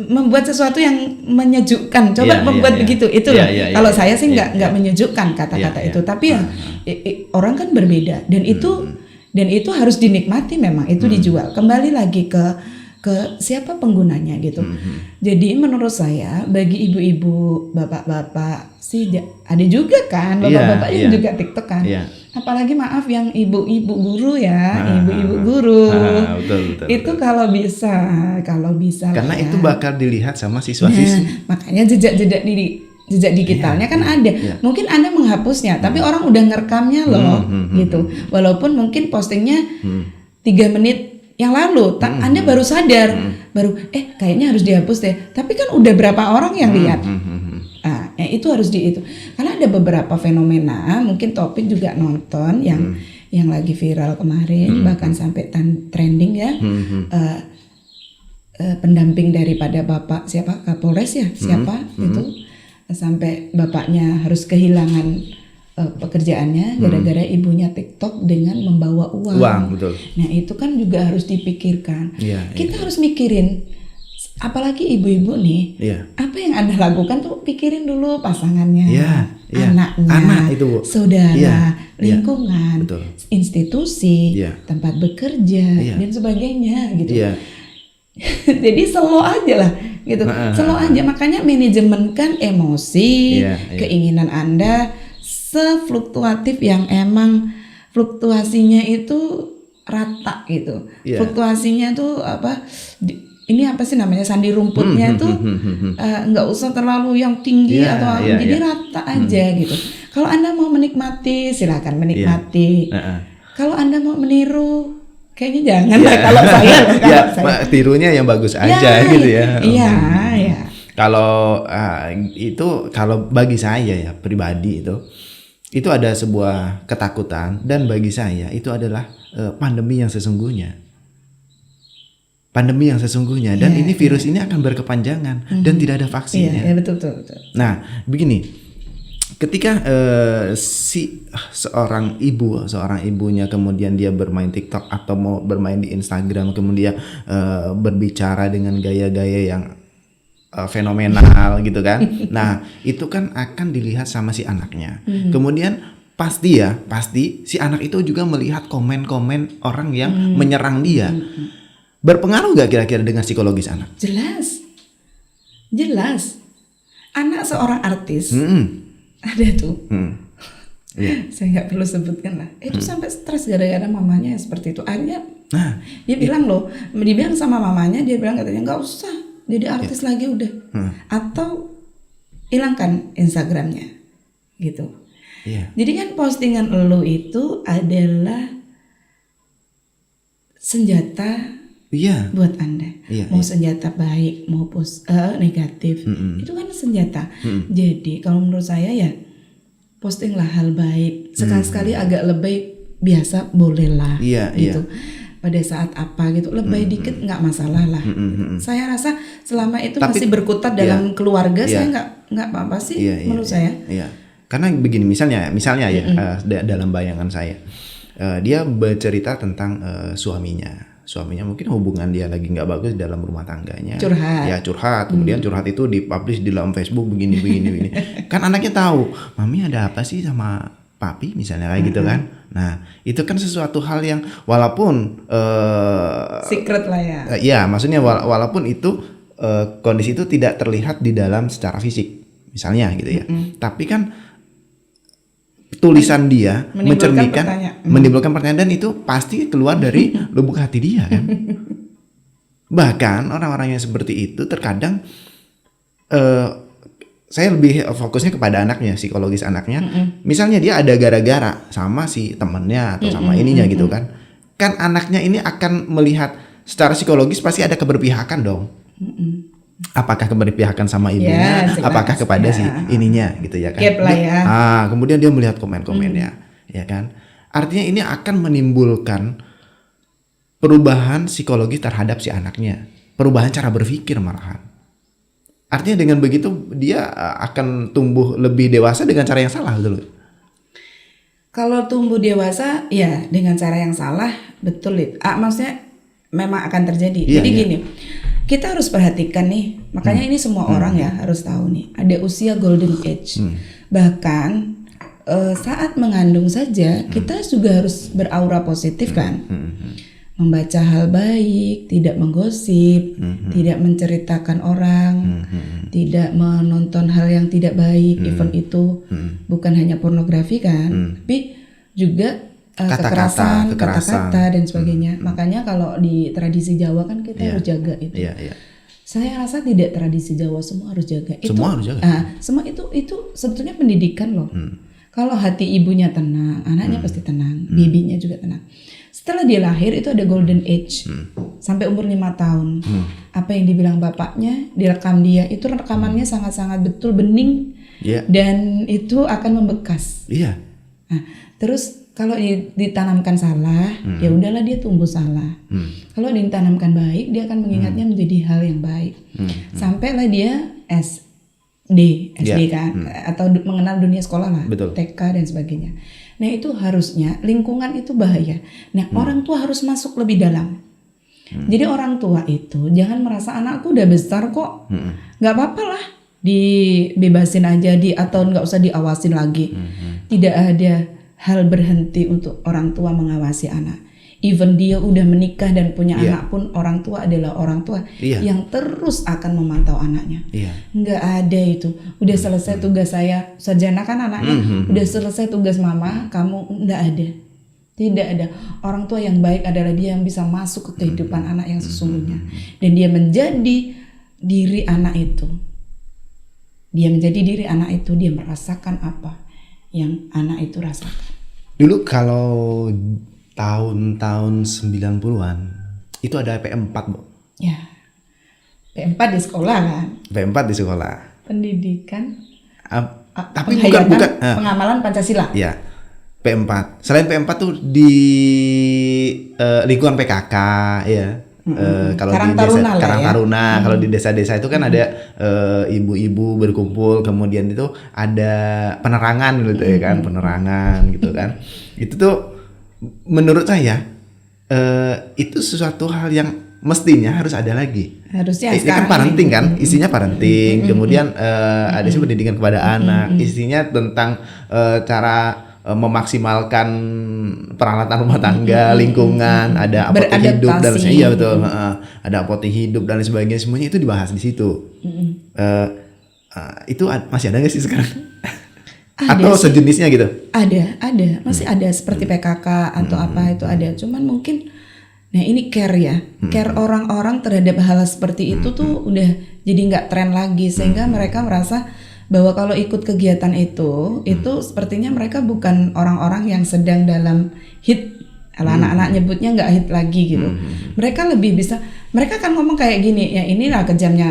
membuat sesuatu yang menyejukkan. Coba membuat begitu, itu loh. Kalau saya sih nggak menyejukkan kata-kata itu, tapi ya orang kan berbeda dan itu harus dinikmati. Memang itu dijual. Kembali lagi ke siapa penggunanya gitu. Jadi menurut saya bagi ibu-ibu, bapak-bapak sih ada juga kan bapak-bapak yang juga TikTok kan. Apalagi maaf yang ibu-ibu guru ya, ibu-ibu guru. Betul. Itu kalau bisa karena ya. itu bakal dilihat sama siswa-siswi. Makanya jejak digitalnya kan ada. Mungkin Anda menghapusnya, tapi orang udah ngerekamnya loh gitu. Walaupun mungkin postingnya 3 menit yang lalu, Anda baru sadar, kayaknya harus dihapus deh. Tapi kan udah berapa orang yang lihat? Itu harus itu. Karena ada beberapa fenomena, mungkin Topik juga nonton yang lagi viral kemarin, bahkan sampai trending ya. Pendamping daripada Bapak siapa Kapolres ya, siapa itu sampai bapaknya harus kehilangan pekerjaannya gara-gara ibunya TikTok dengan membawa uang. Betul. Nah itu kan juga harus dipikirkan. Kita harus mikirin, apalagi ibu-ibu nih, apa yang Anda lakukan tuh pikirin dulu pasangannya, anaknya, anak itu, Bu. Saudara, lingkungan, betul. Institusi, tempat bekerja dan sebagainya gitu. Jadi slow aja lah gitu, slow aja. Makanya manajemenkan emosi, keinginan Anda sefluktuatif yang emang fluktuasinya itu rata gitu. Fluktuasinya tuh ini apa sih namanya, sandi rumputnya tuh nggak usah terlalu yang tinggi atau jadi rata aja gitu. Kalau Anda mau menikmati silakan menikmati. Kalau Anda mau meniru kayaknya jangan lah. Kalau saya tirunya yang bagus aja gitu ya. Iya. Kalau kalau bagi saya ya pribadi itu ada sebuah ketakutan, dan bagi saya itu adalah pandemi yang sesungguhnya. Dan ini virus ini akan berkepanjangan dan tidak ada vaksinnya. Betul. Nah, begini. Ketika seorang ibunya kemudian dia bermain TikTok atau mau bermain di Instagram, kemudian berbicara dengan gaya-gaya yang fenomenal gitu kan. Nah, itu kan akan dilihat sama si anaknya. Kemudian pasti si anak itu juga melihat komen-komen orang yang menyerang dia. Berpengaruh gak kira-kira dengan psikologis anak? Jelas. Anak seorang artis ada tuh. Saya nggak perlu sebutkan lah. Itu sampai stres gara-gara mamanya seperti itu. Akhirnya dia bilang dia bilang sama mamanya, dia bilang katanya nggak usah jadi artis lagi udah, atau hilangkan Instagramnya gitu. Jadi kan postingan lo itu adalah senjata buat Anda. Mau senjata baik mau negatif, itu kan senjata. Jadi kalau menurut saya ya postinglah hal baik, sekali-sekali agak lebay biasa bolehlah gitu. Pada saat apa gitu lebay dikit nggak masalah lah. Saya rasa selama itu masih berkutat dalam keluarga, saya nggak apa-apa sih menurut saya. Karena begini, misalnya ya dalam bayangan saya, dia bercerita tentang suaminya mungkin hubungan dia lagi nggak bagus dalam rumah tangganya, curhat. Kemudian curhat itu dipublish di dalam Facebook begini. Kan anaknya tahu mami ada apa sih sama papi misalnya kayak gitu kan. Nah itu kan sesuatu hal yang walaupun secret lah ya. Ya maksudnya walaupun itu kondisi itu tidak terlihat di dalam secara fisik misalnya gitu ya. Tapi kan tulisan dia menimbulkan pertanyaan, dan itu pasti keluar dari lubuk hati dia kan. Bahkan orang-orang yang seperti itu terkadang saya lebih fokusnya kepada anaknya, psikologis anaknya. Misalnya dia ada gara-gara sama si temennya atau sama ininya gitu kan. Kan anaknya ini akan melihat secara psikologis pasti ada keberpihakan dong. Apakah keberpihakan sama ibunya, apakah kepada si ininya gitu ya kan. Kemudian dia melihat komen-komennya, ya kan. Artinya ini akan menimbulkan perubahan psikologi terhadap si anaknya, perubahan cara berpikir malahan. Artinya dengan begitu dia akan tumbuh lebih dewasa dengan cara yang salah, betul? Kalau tumbuh dewasa ya dengan cara yang salah, betul itu. Maksudnya memang akan terjadi. Jadi gini, kita harus perhatikan nih. Makanya ini semua orang ya harus tahu nih. Ada usia golden age. Bahkan saat mengandung saja kita juga harus beraura positif kan. Membaca hal baik, tidak menggosip, tidak menceritakan orang, tidak menonton hal yang tidak baik, even itu bukan hanya pornografi kan, tapi juga kekerasan, kata-kata dan sebagainya. Makanya kalau di tradisi Jawa kan kita harus jaga itu. Saya rasa tidak tradisi Jawa semua harus jaga. Semua harus jaga. Semua itu sebetulnya pendidikan loh. Kalau hati ibunya tenang, anaknya pasti tenang, bibinya juga tenang. Setelah dia lahir itu ada golden age sampai umur 5 tahun. Apa yang dibilang bapaknya direkam dia itu rekamannya sangat-sangat betul, bening dan itu akan membekas. Nah, terus kalau ditanamkan salah, ya udahlah dia tumbuh salah. Kalau ditanamkan baik, dia akan mengingatnya menjadi hal yang baik. Sampailah dia SD kan, atau mengenal dunia sekolah lah, TK dan sebagainya. Nah itu harusnya lingkungan itu bahaya. Nah orang tua harus masuk lebih dalam. Jadi orang tua itu jangan merasa anakku udah besar kok, nggak apa-apa lah, dibebasin aja atau nggak usah diawasin lagi. Tidak ada hal berhenti untuk orang tua mengawasi anak. Even dia udah menikah dan punya anak pun, orang tua adalah orang tua yang terus akan memantau anaknya. Nggak ada itu. Udah selesai tugas saya, sarjana kan anaknya, udah selesai tugas mama, kamu nggak ada. Tidak ada. Orang tua yang baik adalah dia yang bisa masuk ke kehidupan anak yang sesungguhnya. Dan dia menjadi diri anak itu. Dia menjadi diri anak itu, dia merasakan apa yang anak itu rasakan. Dulu kalau tahun-tahun 90-an itu ada P4, Bu. Ya. P4 di sekolah kan? P4 di sekolah. Pendidikan. Tapi bukan pengamalan Pancasila. Ya. P4. Selain P4 tuh di lingkungan PKK ya. Kalau di desa Karang Taruna, kalau di desa-desa itu kan ada ibu-ibu berkumpul, kemudian itu ada penerangan gitu ya kan, penerangan gitu kan. Itu tuh menurut saya itu sesuatu hal yang mestinya harus ada lagi. Harusnya ini kan parenting kan, isinya parenting, kemudian ada sih pendidikan kepada anak, isinya tentang cara memaksimalkan peralatan rumah tangga, lingkungan, ada apotek hidup dan sebagainya. Iya betul, ada apotek hidup dan sebagainya, semuanya itu dibahas di situ. Itu masih ada nggak sih sekarang? Atau sejenisnya gitu? Ada, masih ada seperti PKK atau apa itu ada. Cuman mungkin, nah ini care ya, care orang-orang terhadap hal seperti itu tuh udah jadi nggak tren lagi, sehingga mereka merasa bahwa kalau ikut kegiatan itu sepertinya mereka bukan orang-orang yang sedang dalam hit. Kalau anak-anak nyebutnya nggak hit lagi gitu. Mereka lebih bisa, mereka kan ngomong kayak gini, ya inilah kejamnya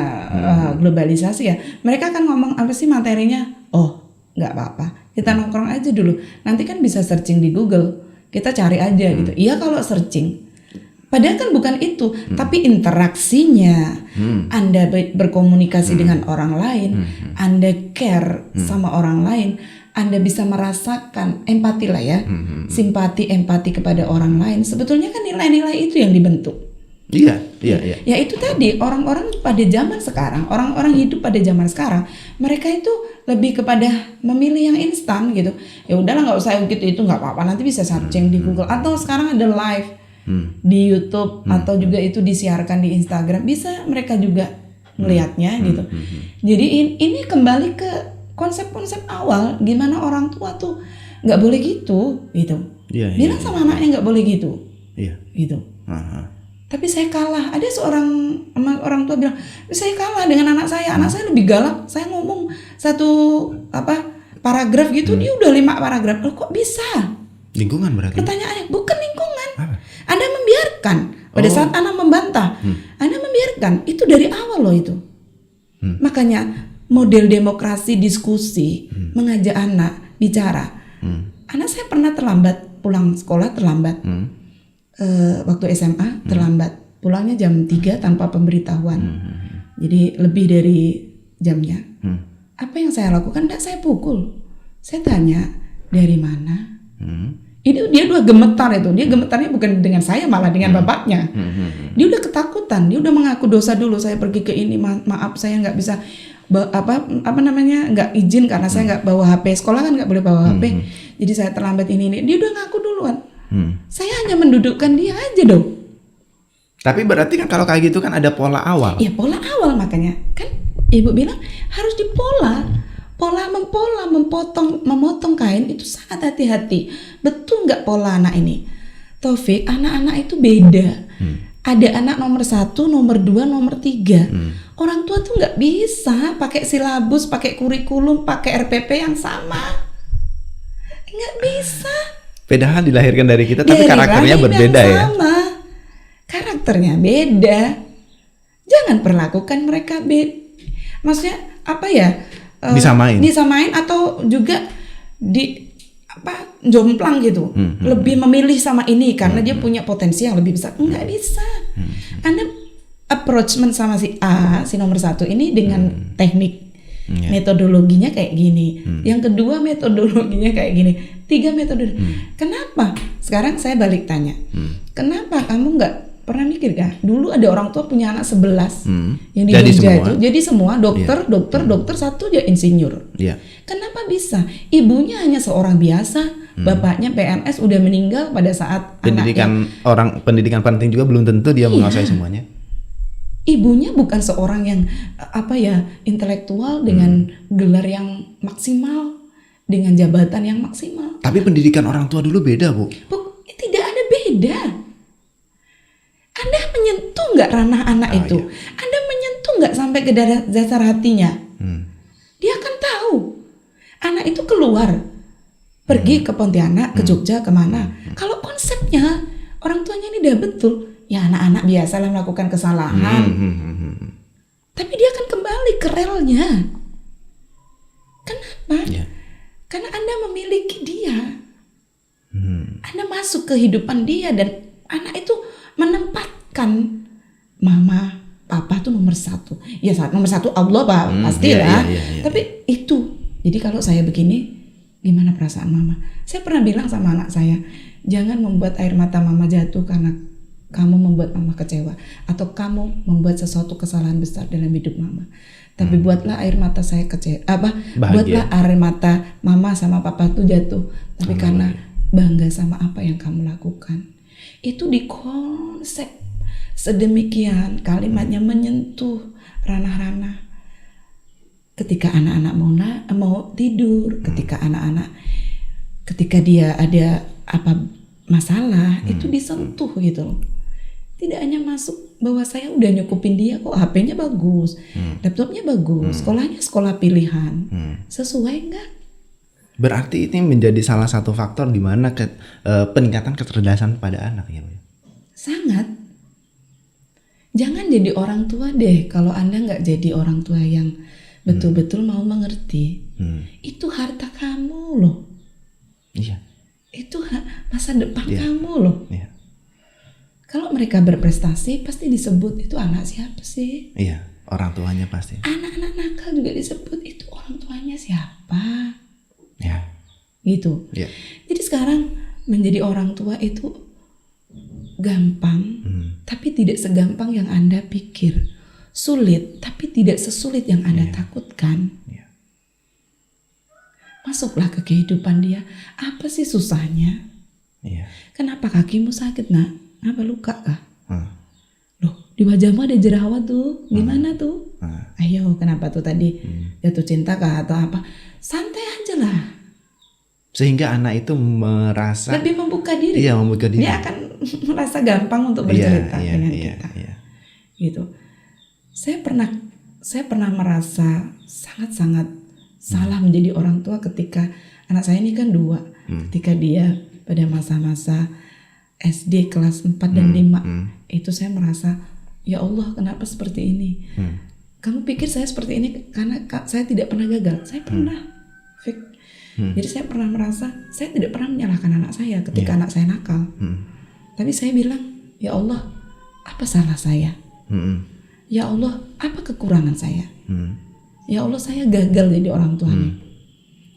globalisasi ya. Mereka kan ngomong apa sih materinya? Oh, nggak apa-apa, kita nongkrong aja dulu. Nanti kan bisa searching di Google, kita cari aja gitu. Iya kalau searching. Padahal kan bukan itu, tapi interaksinya, Anda berkomunikasi dengan orang lain, Anda care sama orang lain, Anda bisa merasakan empati lah ya, simpati, empati kepada orang lain. Sebetulnya kan nilai-nilai itu yang dibentuk. Iya. Ya itu tadi, orang-orang pada zaman sekarang, orang-orang hidup pada zaman sekarang, mereka itu lebih kepada memilih yang instan gitu. Ya udahlah nggak usah gitu, itu nggak apa-apa, nanti bisa searching di Google, atau sekarang ada live di YouTube, atau juga itu disiarkan di Instagram, bisa mereka juga melihatnya gitu. Jadi ini kembali ke konsep-konsep awal, gimana orang tua tuh nggak boleh gitu. Bilang sama anaknya nggak boleh gitu. Gitu. Tapi saya kalah. Ada seorang orang tua bilang, saya kalah dengan anak saya lebih galak. Saya ngomong satu paragraf gitu, dia udah 5 paragraf. Loh kok bisa? Lingkungan berarti? Pertanyaannya bukan lingkungan. Anda membiarkan. Pada saat anak membantah, Anda membiarkan. Itu dari awal loh itu. Makanya model demokrasi diskusi, mengajak anak bicara. Anak saya pernah terlambat pulang sekolah, terlambat. waktu SMA terlambat, pulangnya jam 3 tanpa pemberitahuan. Jadi lebih dari jamnya. Apa yang saya lakukan? Enggak, saya pukul. Saya tanya, dari mana? Dia udah gemetar itu. Dia gemetarnya bukan dengan saya, malah dengan bapaknya. Dia udah ketakutan. Dia udah mengaku dosa dulu. Saya pergi ke ini, maaf saya nggak bisa nggak izin karena saya nggak bawa HP. Sekolah kan nggak boleh bawa HP. Jadi saya terlambat ini. Dia udah ngaku duluan. Saya hanya mendudukkan dia aja dong. Tapi berarti kan kalau kayak gitu kan ada pola awal. Iya, pola awal, makanya kan ibu bilang harus dipola. Memotong kain itu sangat hati-hati. Betul nggak pola anak ini? Taufik, anak-anak itu beda. Ada anak nomor 1, nomor 2, nomor 3. Orang tua tuh nggak bisa pakai silabus, pakai kurikulum, pakai RPP yang sama. Nggak bisa. Padahal dilahirkan dari kita, tapi karakternya berbeda ya. Sama. Karakternya beda. Jangan perlakukan mereka maksudnya apa ya? Disamain atau juga jomplang gitu. Lebih memilih sama ini karena dia punya potensi yang lebih besar. Enggak bisa. Anda approachment sama si A, si nomor 1 ini dengan teknik metodologinya kayak gini. Yang kedua metodologinya kayak gini. 3 metode. Kenapa? Sekarang saya balik tanya. Kenapa kamu nggak pernah mikir kan? Dulu ada orang tua punya anak 11 yang di Jogja itu. Jadi semua dokter, satu aja insinyur. Kenapa bisa? Ibunya hanya seorang biasa, bapaknya PNS udah meninggal pada saat pendidikan penting juga belum tentu dia menguasai semuanya. Ibunya bukan seorang yang intelektual dengan gelar yang maksimal, dengan jabatan yang maksimal. Tapi pendidikan orang tua dulu beda, Bu. Tidak ada beda. Anda menyentuh nggak ranah anak itu? Iya. Anda menyentuh nggak sampai ke dasar hatinya? Dia akan tahu. Anak itu keluar, pergi ke Pontianak, ke Jogja, kemana. Kalau konsepnya orang tuanya ini udah betul, ya anak-anak biasalah melakukan kesalahan. Tapi dia akan kembali ke relnya. Kenapa? Karena Anda memiliki dia. Anda masuk ke kehidupan dia dan anak itu menempatkan mama, papa tuh nomor 1. Ya nomor 1 Allah Pak, pastilah. Tapi itu. Jadi kalau saya begini, gimana perasaan mama? Saya pernah bilang sama anak saya, jangan membuat air mata mama jatuh karena kamu membuat mama kecewa atau kamu membuat sesuatu kesalahan besar dalam hidup mama. Tapi buatlah air mata saya buatlah air mata mama sama papa tuh jatuh. Tapi karena bangga sama apa yang kamu lakukan. Itu dikonsep sedemikian, kalimatnya menyentuh ranah-ranah. Ketika anak-anak mau tidur, ketika dia ada masalah, itu disentuh gitu loh. Tidak hanya masuk bahwa saya udah nyukupin dia kok, HP-nya bagus, laptopnya bagus, sekolahnya sekolah pilihan, sesuai enggak? Berarti ini menjadi salah satu faktor di mana peningkatan kecerdasan pada anak ya, Bu? Sangat. Jangan jadi orang tua deh kalau Anda nggak jadi orang tua yang betul-betul mau mengerti. Itu harta kamu loh. Iya. Itu masa depan kamu loh. Iya. Kalau mereka berprestasi pasti disebut itu anak siapa sih? Iya, orang tuanya pasti. Anak-anak nakal juga disebut itu orang tuanya siapa? Ya. Gitu. Ya. Jadi sekarang menjadi orang tua itu gampang, tapi tidak segampang yang Anda pikir. Sulit, tapi tidak sesulit yang Anda takutkan. Ya. Masuklah ke kehidupan dia. Apa sih susahnya? Ya. Kenapa kakimu sakit, Nak? Apa luka kah? Loh, di wajahmu ada jerawat tuh. Gimana tuh? Ayo, kenapa tuh tadi? Jatuh cinta kah atau apa? Santai aja lah. Sehingga anak itu merasa lebih membuka diri. Iya, membuka diri. Dia akan merasa gampang untuk bercerita dengan kita. Gitu. Saya pernah merasa sangat-sangat salah menjadi orang tua ketika anak saya ini kan 2. Ketika dia pada masa-masa SD kelas 4 dan 5 itu saya merasa, ya Allah kenapa seperti ini? Kamu pikir saya seperti ini karena saya tidak pernah gagal? Saya pernah, Fik. Jadi saya pernah merasa saya tidak pernah menyalahkan anak saya ketika anak saya nakal. Tapi saya bilang, ya Allah, apa salah saya? Ya Allah, apa kekurangan saya? Ya Allah, saya gagal jadi orang tuanya.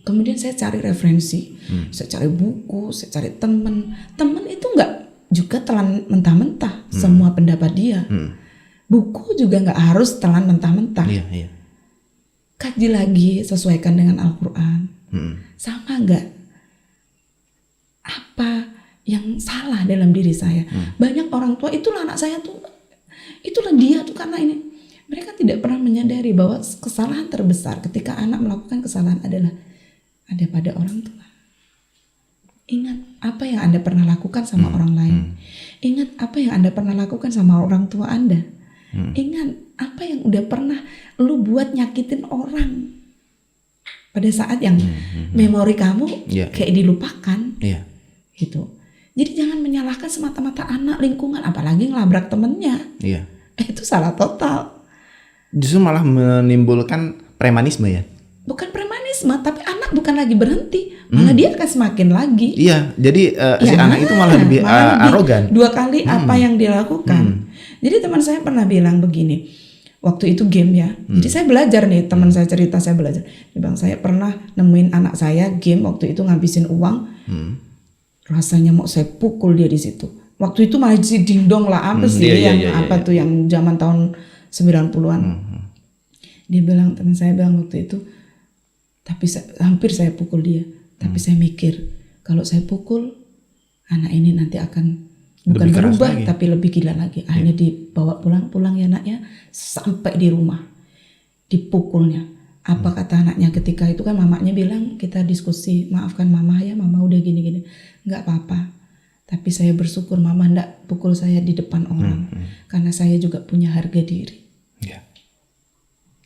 Kemudian saya cari referensi, saya cari buku, saya cari teman. Teman itu nggak juga telan mentah-mentah semua pendapat dia. Buku juga nggak harus telan mentah-mentah. Kaji lagi, sesuaikan dengan Al-Quran. Sama nggak? Apa yang salah dalam diri saya? Banyak orang tua, itulah anak saya tuh, itulah dia tuh karena ini. Mereka tidak pernah menyadari bahwa kesalahan terbesar ketika anak melakukan kesalahan adalah ada pada orang tua. Ingat apa yang Anda pernah lakukan sama orang lain. Ingat apa yang Anda pernah lakukan sama orang tua Anda. Ingat apa yang udah pernah lu buat nyakitin orang. Pada saat yang memori kamu kayak dilupakan. Gitu. Jadi jangan menyalahkan semata-mata anak, lingkungan, apalagi ngelabrak temennya. Itu salah total. Justru malah menimbulkan premanisme ya. Bukan premanisme, tapi anak bukan lagi berhenti, malah dia akan semakin lagi. Iya, jadi si anak itu malah lebih arogan. 2 kali apa yang dia lakukan. Jadi teman saya pernah bilang begini, waktu itu game ya. Jadi saya belajar nih, teman saya cerita, saya belajar. Dia bilang, saya pernah nemuin anak saya game waktu itu ngabisin uang. Rasanya mau saya pukul dia di situ. Waktu itu masih dingdong lah, apa sih tuh yang zaman tahun 90-an. Dia bilang, teman saya bilang waktu itu, tapi hampir saya pukul dia. Tapi saya mikir, kalau saya pukul, anak ini nanti akan bukan berubah, tapi lebih gila lagi. Akhirnya dibawa pulang ya anaknya, sampai di rumah dipukulnya. Apa kata anaknya ketika itu? Kan mamanya bilang, kita diskusi, maafkan mama ya, mama udah gini-gini. Nggak apa-apa, tapi saya bersyukur mama nggak pukul saya di depan orang, karena saya juga punya harga diri.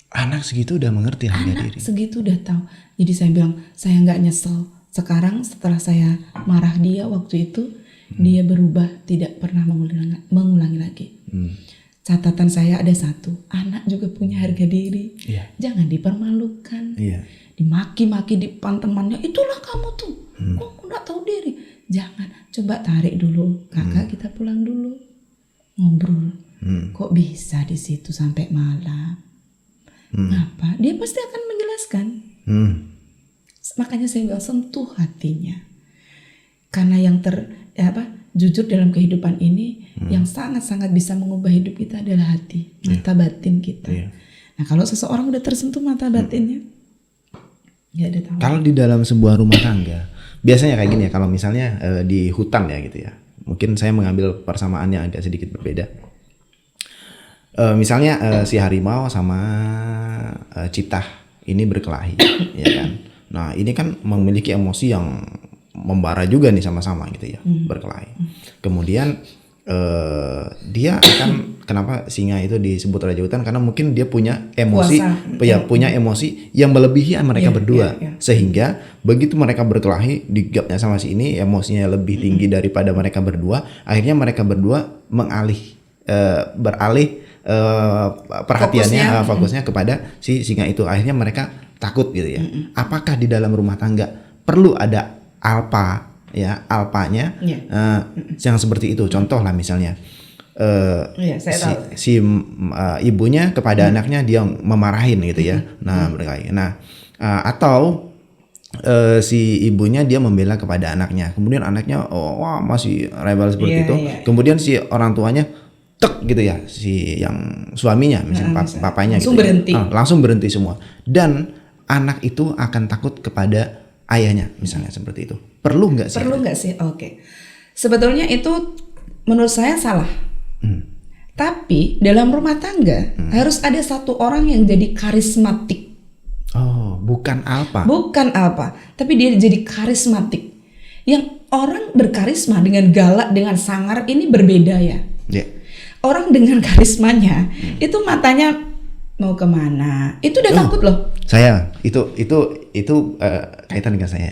Anak segitu udah mengerti harga diri. Anak segitu udah tahu. Jadi saya bilang, saya nggak nyesel. Sekarang setelah saya marah dia waktu itu, dia berubah, tidak pernah mengulangi lagi. Catatan saya ada satu, anak juga punya harga diri. Jangan dipermalukan, dimaki-maki di depan temannya. Itulah kamu tuh, kok nggak tahu diri. Jangan, coba tarik dulu, kakak kita pulang dulu, ngobrol. Kok bisa di situ sampai malam? Ngapa? Dia pasti akan menjelaskan. Makanya saya bilang, sentuh hatinya. Karena yang jujur dalam kehidupan ini, yang sangat-sangat bisa mengubah hidup kita adalah hati, mata batin kita. Nah, kalau seseorang udah tersentuh mata batinnya, nggak ada tahu. Kalau di dalam sebuah rumah tangga, biasanya kayak gini ya. Kalau misalnya di hutan ya gitu ya, mungkin saya mengambil persamaan yang agak sedikit berbeda. Misalnya si harimau sama citah ini berkelahi, ya kan. Nah ini kan memiliki emosi yang membara juga nih sama-sama gitu ya, berkelahi. Kemudian dia akan, kenapa singa itu disebut raja hutan, karena mungkin dia punya emosi, punya emosi yang melebihi mereka berdua, sehingga begitu mereka berkelahi, digapnya sama si ini emosinya lebih tinggi daripada mereka berdua, akhirnya mereka berdua beralih perhatiannya, fokusnya kepada si singa itu. Akhirnya mereka takut gitu ya. Apakah di dalam rumah tangga perlu ada alpanya yang seperti itu? Contoh lah misalnya ibunya kepada anaknya dia memarahin gitu ya. Nah berkali. Atau si ibunya dia membela kepada anaknya. Kemudian anaknya masih rebel seperti itu. Kemudian si orang tuanya gitu ya, si yang suaminya misalnya papanya langsung gitu berhenti. Langsung berhenti semua, dan anak itu akan takut kepada ayahnya misalnya seperti itu. Perlu nggak sih? Oke. Sebetulnya itu menurut saya salah. Tapi dalam rumah tangga harus ada satu orang yang jadi karismatik. Bukan alpa, tapi dia jadi karismatik. Yang orang berkarisma dengan galak, dengan sangar ini berbeda ya. Orang dengan karismanya itu matanya mau kemana, itu udah takut loh. Saya itu kaitan dengan saya.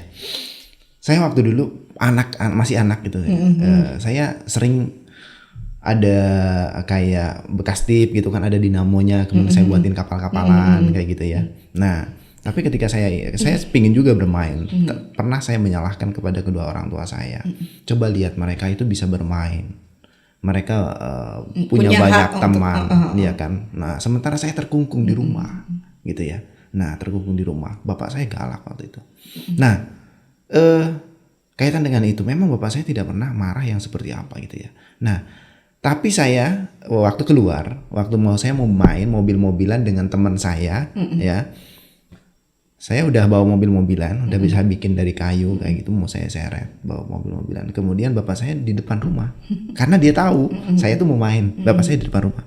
Saya waktu dulu masih anak gitu, saya sering ada kayak bekas tip gitu kan, ada dinamonya, kemudian saya buatin kapal-kapalan kayak gitu ya. Nah Tapi ketika saya pingin juga bermain, pernah saya menyalahkan kepada kedua orang tua saya. Coba lihat mereka itu bisa bermain, mereka punya banyak teman, ya kan. Nah sementara saya terkungkung di rumah, gitu ya. Nah terkungkung di rumah, bapak saya galak waktu itu. Nah kaitan dengan itu, memang bapak saya tidak pernah marah yang seperti apa gitu ya. Nah tapi saya waktu keluar, waktu saya mau main mobil-mobilan dengan teman saya, ya. Saya udah bawa mobil-mobilan, udah bisa bikin dari kayu kayak gitu, mau saya seret bawa mobil-mobilan. Kemudian bapak saya di depan rumah, karena dia tahu saya tuh mau main. Bapak saya di depan rumah.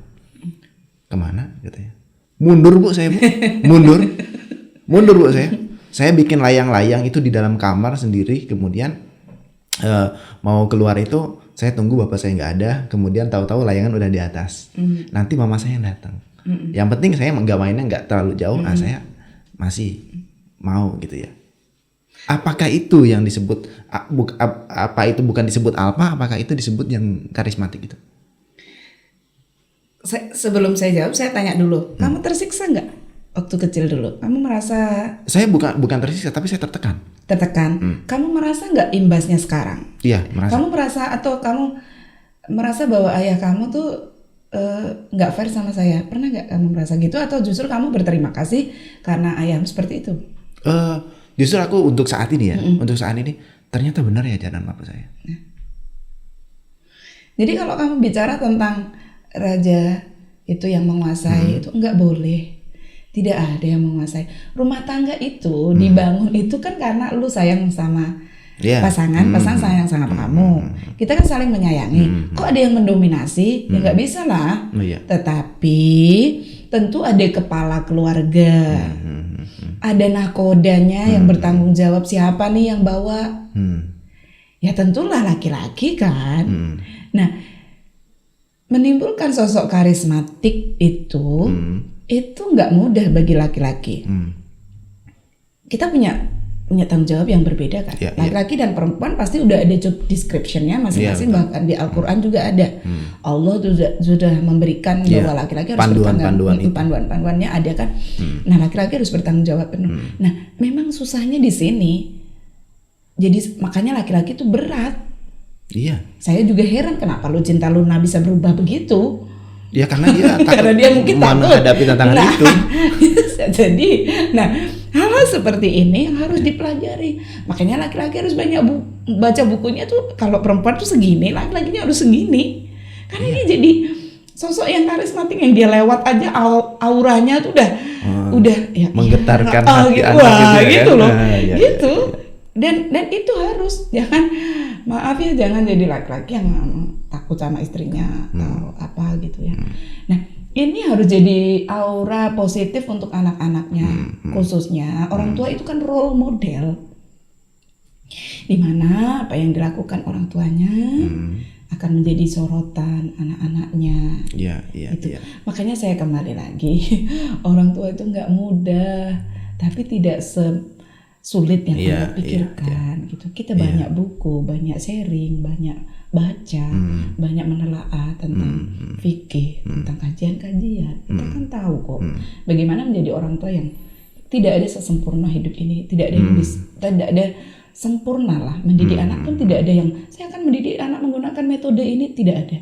Kemana? Katanya. Mundur bu, saya bu. Mundur bu saya. Saya bikin layang-layang itu di dalam kamar sendiri. Kemudian mau keluar itu saya tunggu bapak saya nggak ada. Kemudian tahu-tahu layangan udah di atas. Nanti mama saya datang. Yang penting saya nggak mainnya nggak terlalu jauh. Saya masih mau gitu ya. Apakah itu yang disebut apa itu bukan disebut alpha? Apakah itu disebut yang karismatik itu? Sebelum saya jawab, saya tanya dulu. Kamu tersiksa nggak waktu kecil dulu? Kamu merasa? Saya bukan tersiksa, tapi saya tertekan. Tertekan. Kamu merasa nggak imbasnya sekarang? Iya, merasa. Kamu merasa atau kamu merasa bahwa ayah kamu tuh nggak fair sama saya? Pernah nggak kamu merasa gitu? Atau justru kamu berterima kasih karena ayahmu seperti itu? Justru aku untuk saat ini ya, untuk saat ini ternyata benar ya ajaran bapak saya. Jadi kalau kamu bicara tentang raja itu yang menguasai, itu enggak boleh. Tidak ada yang menguasai. Rumah tangga itu dibangun itu kan karena lu sayang sama pasangan sayang sama kamu. Kita kan saling menyayangi. Kok ada yang mendominasi? Ya nggak bisa lah. Tetapi tentu ada kepala keluarga. Ada nakodanya yang bertanggung jawab, siapa nih yang bawa? Ya tentulah laki-laki kan. Nah, menimbulkan sosok karismatik itu nggak mudah bagi laki-laki. Kita punya tanggung jawab yang berbeda kan. Laki-laki dan perempuan pasti udah ada job description-nya masing-masing, bahkan di Al-Quran juga ada. Allah sudah memberikan bahwa laki-laki harus panduan-panduannya ada kan. Nah, laki-laki harus bertanggung jawab penuh. Nah, memang susahnya di sini. Jadi makanya laki-laki itu berat. Iya. Saya juga heran kenapa lu cinta Luna bisa berubah begitu. Ya karena dia karena dia mungkin takut menghadapi tantangan itu. Jadi, hal-hal seperti ini yang harus dipelajari. Makanya laki-laki harus banyak baca bukunya tuh. Kalau perempuan tuh segini, laki-lakinya harus segini. Karena ini jadi sosok yang karismatik, yang dia lewat aja auranya tuh udah ya, menggetarkan hati anak gitu loh. Gitu. Dan itu harus maaf ya, jangan jadi laki-laki yang takut sama istrinya atau apa gitu ya. Nah, ini harus jadi aura positif untuk anak-anaknya, khususnya orang tua itu kan role model. Dimana apa yang dilakukan orang tuanya akan menjadi sorotan anak-anaknya. Gitu. Makanya saya kembali lagi, orang tua itu nggak mudah, tapi tidak sulit yang Anda pikirkan gitu. Kita banyak buku, banyak sharing, banyak baca, banyak menelaah tentang fikih, tentang kajian-kajian. Kita kan tahu kok bagaimana menjadi orang tua yang tidak ada sesempurna hidup ini, tidak ada sempurna lah. Mendidik anak pun tidak ada yang saya akan mendidik anak menggunakan metode ini, tidak ada.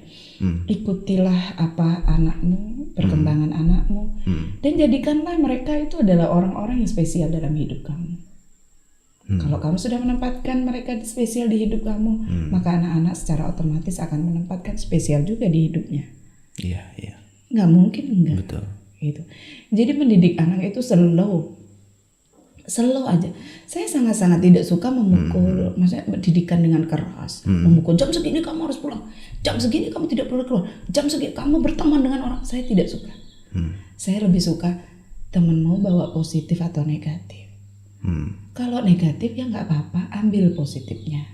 Ikutilah apa anakmu, perkembangan anakmu, dan jadikanlah mereka itu adalah orang-orang yang spesial dalam hidup kamu. Kalau kamu sudah menempatkan mereka spesial di hidup kamu, maka anak-anak secara otomatis akan menempatkan spesial juga di hidupnya. Iya. Nggak mungkin enggak. Betul. Gitu. Jadi mendidik anak itu slow aja. Saya sangat-sangat tidak suka memukul, maksudnya pendidikan dengan keras. Memukul, jam segini kamu harus pulang, jam segini kamu tidak boleh keluar, jam segini kamu berteman dengan orang. Saya tidak suka. Saya lebih suka temenmu bawa positif atau negatif. Kalau negatif ya nggak apa-apa, ambil positifnya.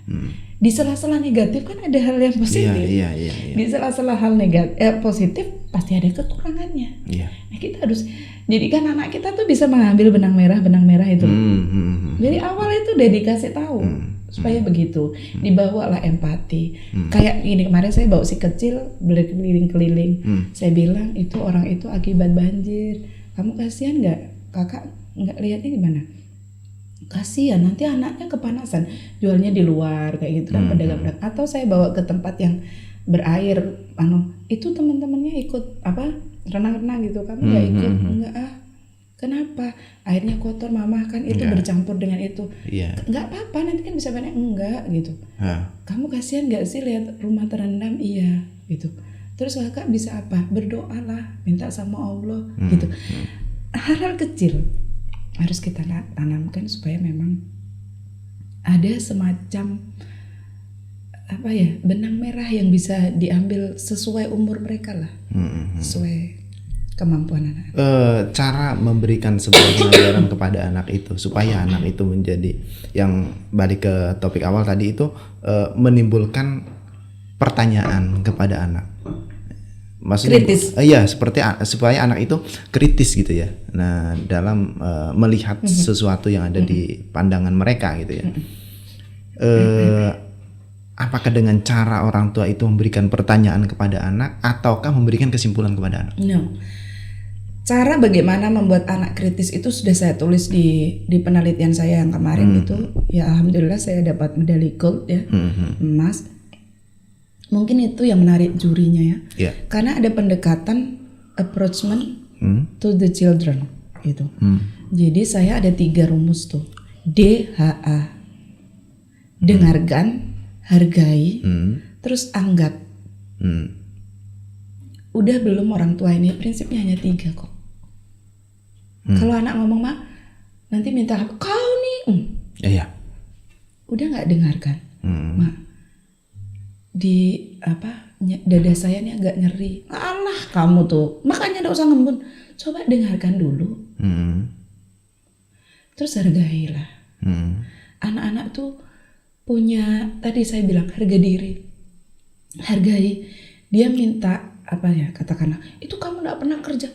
Di sela-sela negatif kan ada hal yang positif. Iya. Di sela-sela hal negatif positif pasti ada kekurangannya. Nah, kita harus jadikan anak kita tuh bisa mengambil benang merah itu. Dari awal itu udah dikasih tahu supaya begitu. Dibawalah empati. Kayak gini, kemarin saya bawa si kecil berkeliling-keliling. Saya bilang itu orang itu akibat banjir. Kamu kasihan nggak? Kakak nggak lihatnya gimana? Kasihan nanti anaknya kepanasan, jualnya di luar kayak gitu kan pedagang-pedagang. Atau saya bawa ke tempat yang berair, itu teman-temannya ikut renang-renang gitu, kamu nggak ikut? Enggak ah. Kenapa? Airnya kotor mama kan itu bercampur dengan itu. Nggak apa-apa nanti kan bisa banyak. Enggak gitu. Kamu kasihan nggak sih lihat rumah terendam? Iya gitu. Terus kakak bisa apa? Berdoalah, minta sama Allah gitu. Hal-hal kecil harus kita tanamkan supaya memang ada semacam benang merah yang bisa diambil sesuai umur mereka lah, sesuai kemampuan anak. Cara memberikan sebuah pelajaran kepada anak itu supaya anak itu menjadi, yang balik ke topik awal tadi itu, menimbulkan pertanyaan kepada anak. Maksudnya kritis. Seperti supaya anak itu kritis gitu ya. Nah, dalam melihat sesuatu yang ada di pandangan mereka gitu ya. Apakah dengan cara orang tua itu memberikan pertanyaan kepada anak ataukah memberikan kesimpulan kepada anak? No. Cara bagaimana membuat anak kritis itu sudah saya tulis di penelitian saya yang kemarin itu. Ya alhamdulillah saya dapat medali gold ya, emas. Mungkin itu yang menarik jurinya ya. Karena ada pendekatan approachment to the children gitu. Jadi saya ada 3 rumus tuh. DHA. Dengarkan, hargai, terus anggap. Udah belum orang tua ini? Prinsipnya hanya 3 kok. Kalau anak ngomong mak, nanti minta kau nih. Udah nggak dengarkan, mak. Di dada saya nih agak nyeri. Alah kamu tuh, makanya nggak usah ngembun. Coba dengarkan dulu. Terus hargailah. Anak-anak tuh punya, tadi saya bilang harga diri. Hargai. Dia minta katakanlah, itu kamu nggak pernah kerja.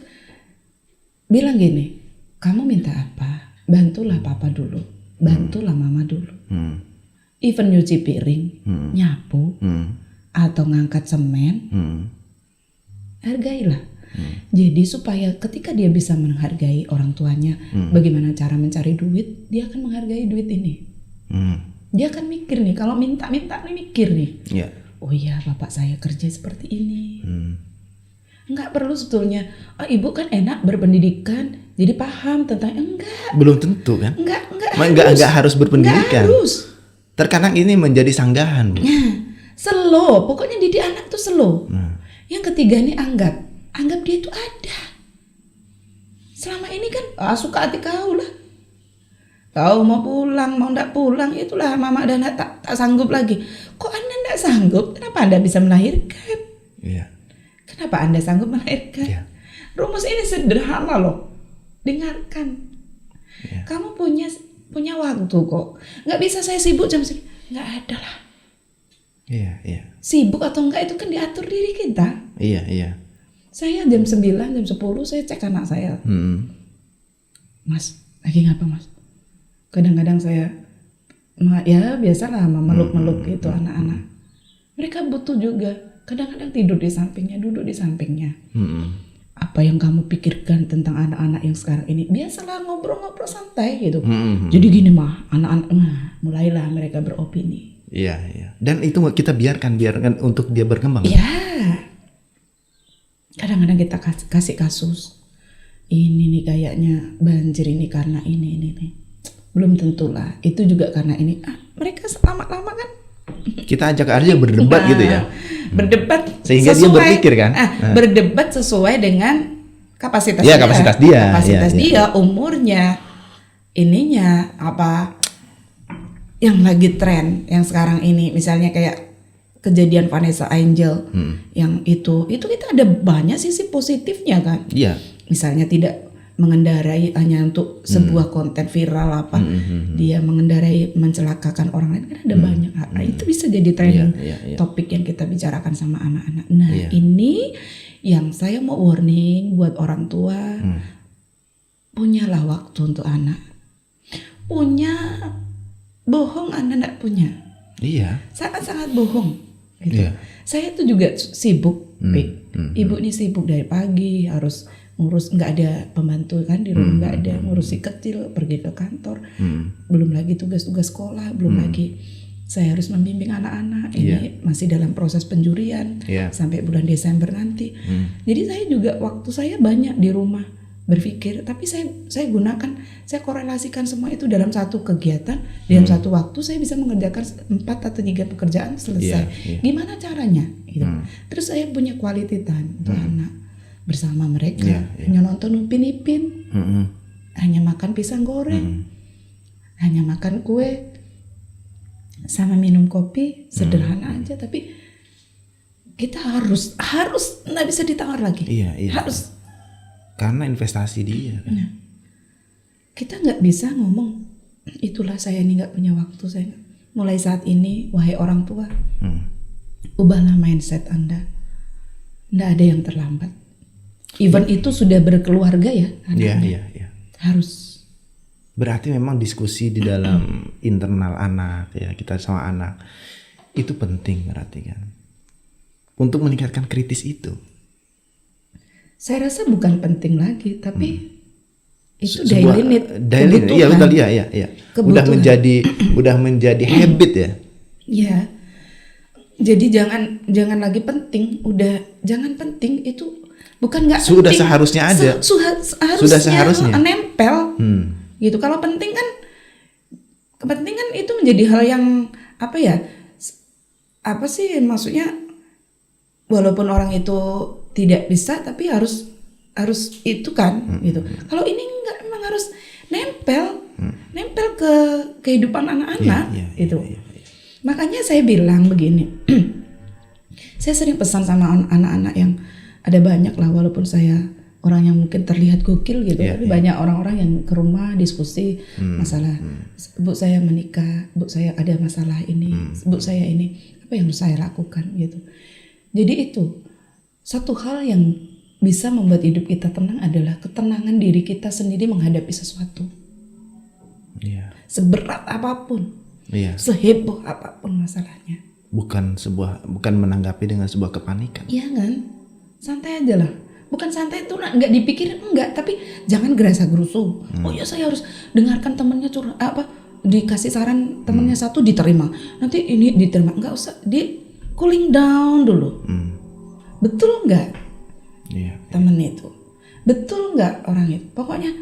Bilang gini, kamu minta apa? Bantulah papa dulu, bantulah mama dulu. Even nyuci piring, nyapu, atau ngangkat semen, hargailah. Jadi supaya ketika dia bisa menghargai orang tuanya, bagaimana cara mencari duit, dia akan menghargai duit ini. Dia akan mikir nih, kalau minta-minta nih mikir nih. Oh iya, bapak saya kerja seperti ini. Enggak perlu sebetulnya, ibu kan enak berpendidikan, jadi paham tentang, enggak. Belum tentu kan? Enggak harus berpendidikan. Enggak harus. Terkadang ini menjadi sanggahan, Bu. Slow, pokoknya didik anak tuh slow. Yang ketiga nih anggap dia itu ada. Selama ini kan suka hati kau lah. Kau mau pulang, mau ndak pulang, itulah mama dan tak sanggup lagi. Kok Anda ndak sanggup? Kenapa Anda bisa melahirkan? Kenapa Anda sanggup melahirkan? Rumus ini sederhana loh. Dengarkan. Kamu punya waktu kok. Nggak bisa saya sibuk jam segini. Nggak ada lah. Sibuk atau enggak itu kan diatur diri kita. Saya jam 9, jam 10 saya cek anak saya. Mas, lagi ngapa mas? Kadang-kadang saya biasalah memeluk-meluk gitu anak-anak. Mereka butuh juga. Kadang-kadang tidur di sampingnya, duduk di sampingnya. Apa yang kamu pikirkan tentang anak-anak yang sekarang ini? Biasalah ngobrol-ngobrol santai gitu. Jadi gini mah, anak-anak mulailah mereka beropini. Dan itu kita biarkan untuk dia berkembang. Kadang-kadang kita kasih kasus. Ini nih kayaknya banjir ini karena ini. Belum tentulah. Itu juga karena ini. Mereka lama-lama kan. Kita ajak aja berdebat gitu ya. Berdebat sehingga dia berpikir kan. Berdebat sesuai dengan kapasitas dia. Kapasitas dia, umurnya, ininya apa yang lagi tren yang sekarang ini, misalnya kayak kejadian Vanessa Angel yang itu kita ada banyak sisi positifnya kan. Misalnya tidak mengendarai hanya untuk sebuah konten viral dia mengendarai mencelakakan orang lain, kan ada banyak. Itu bisa jadi trending topik yang kita bicarakan sama anak-anak. Nah ini yang saya mau warning buat orang tua, punyalah waktu untuk anak. Bohong Anda enggak punya. Sangat-sangat bohong gitu. Saya tuh juga sibuk Ibu ini sibuk dari pagi, harus ngurus, nggak ada pembantu kan di rumah, nggak ada, ngurus si kecil, pergi ke kantor, belum lagi tugas-tugas sekolah, belum lagi saya harus membimbing anak-anak, ini masih dalam proses penjurian sampai bulan Desember nanti. Jadi saya juga waktu saya banyak di rumah berpikir, tapi saya gunakan, saya korelasikan semua itu dalam satu kegiatan, dalam satu waktu saya bisa mengerjakan 4 atau 3 pekerjaan selesai. Gimana caranya? Gitu. Terus saya punya quality time untuk anak, bersama mereka, hanya nonton Upin Ipin, hanya makan pisang goreng, hanya makan kue, sama minum kopi, sederhana aja, tapi kita harus nggak bisa ditawar lagi, harus. Karena investasi dia. Nah, kita nggak bisa ngomong, itulah saya ini nggak punya waktu. Saya mulai saat ini, wahai orang tua, ubahlah mindset Anda. Nggak ada yang terlambat. Even itu sudah berkeluarga ya anaknya. Harus. Berarti memang diskusi di dalam internal anak ya, kita sama anak itu penting berarti kan, untuk meningkatkan kritis itu. Saya rasa bukan penting lagi, tapi itu daily need, kebutuhan. Iya betul, iya. Udah menjadi habit ya. Iya. Jadi jangan lagi penting, udah jangan penting, itu bukan nggak penting. Sudah seharusnya ada. Sudah seharusnya nempel. Gitu. Kalau penting kan, kepentingan itu menjadi hal yang apa ya? Apa sih maksudnya? Walaupun orang itu tidak bisa, tapi harus itu kan, gitu. Kalau ini enggak, memang harus nempel ke kehidupan anak-anak, gitu. Makanya saya bilang begini, saya sering pesan sama anak-anak yang ada banyak lah, walaupun saya orang yang mungkin terlihat gokil gitu, tapi banyak orang-orang yang ke rumah diskusi masalah, Bu saya menikah, Bu saya ada masalah ini, Bu saya ini, apa yang harus saya lakukan gitu. Jadi itu satu hal yang bisa membuat hidup kita tenang adalah ketenangan diri kita sendiri menghadapi sesuatu. Seberat apapun, seheboh apapun masalahnya. Bukan menanggapi dengan sebuah kepanikan. Iya kan, santai aja lah. Bukan santai itu nggak dipikirin, enggak, tapi jangan gerasa-gerusu. Oh ya saya harus dengarkan temannya dikasih saran temannya satu diterima, nanti ini diterima, nggak usah, di cooling down dulu. Betul nggak temen itu? Betul nggak orang itu? Pokoknya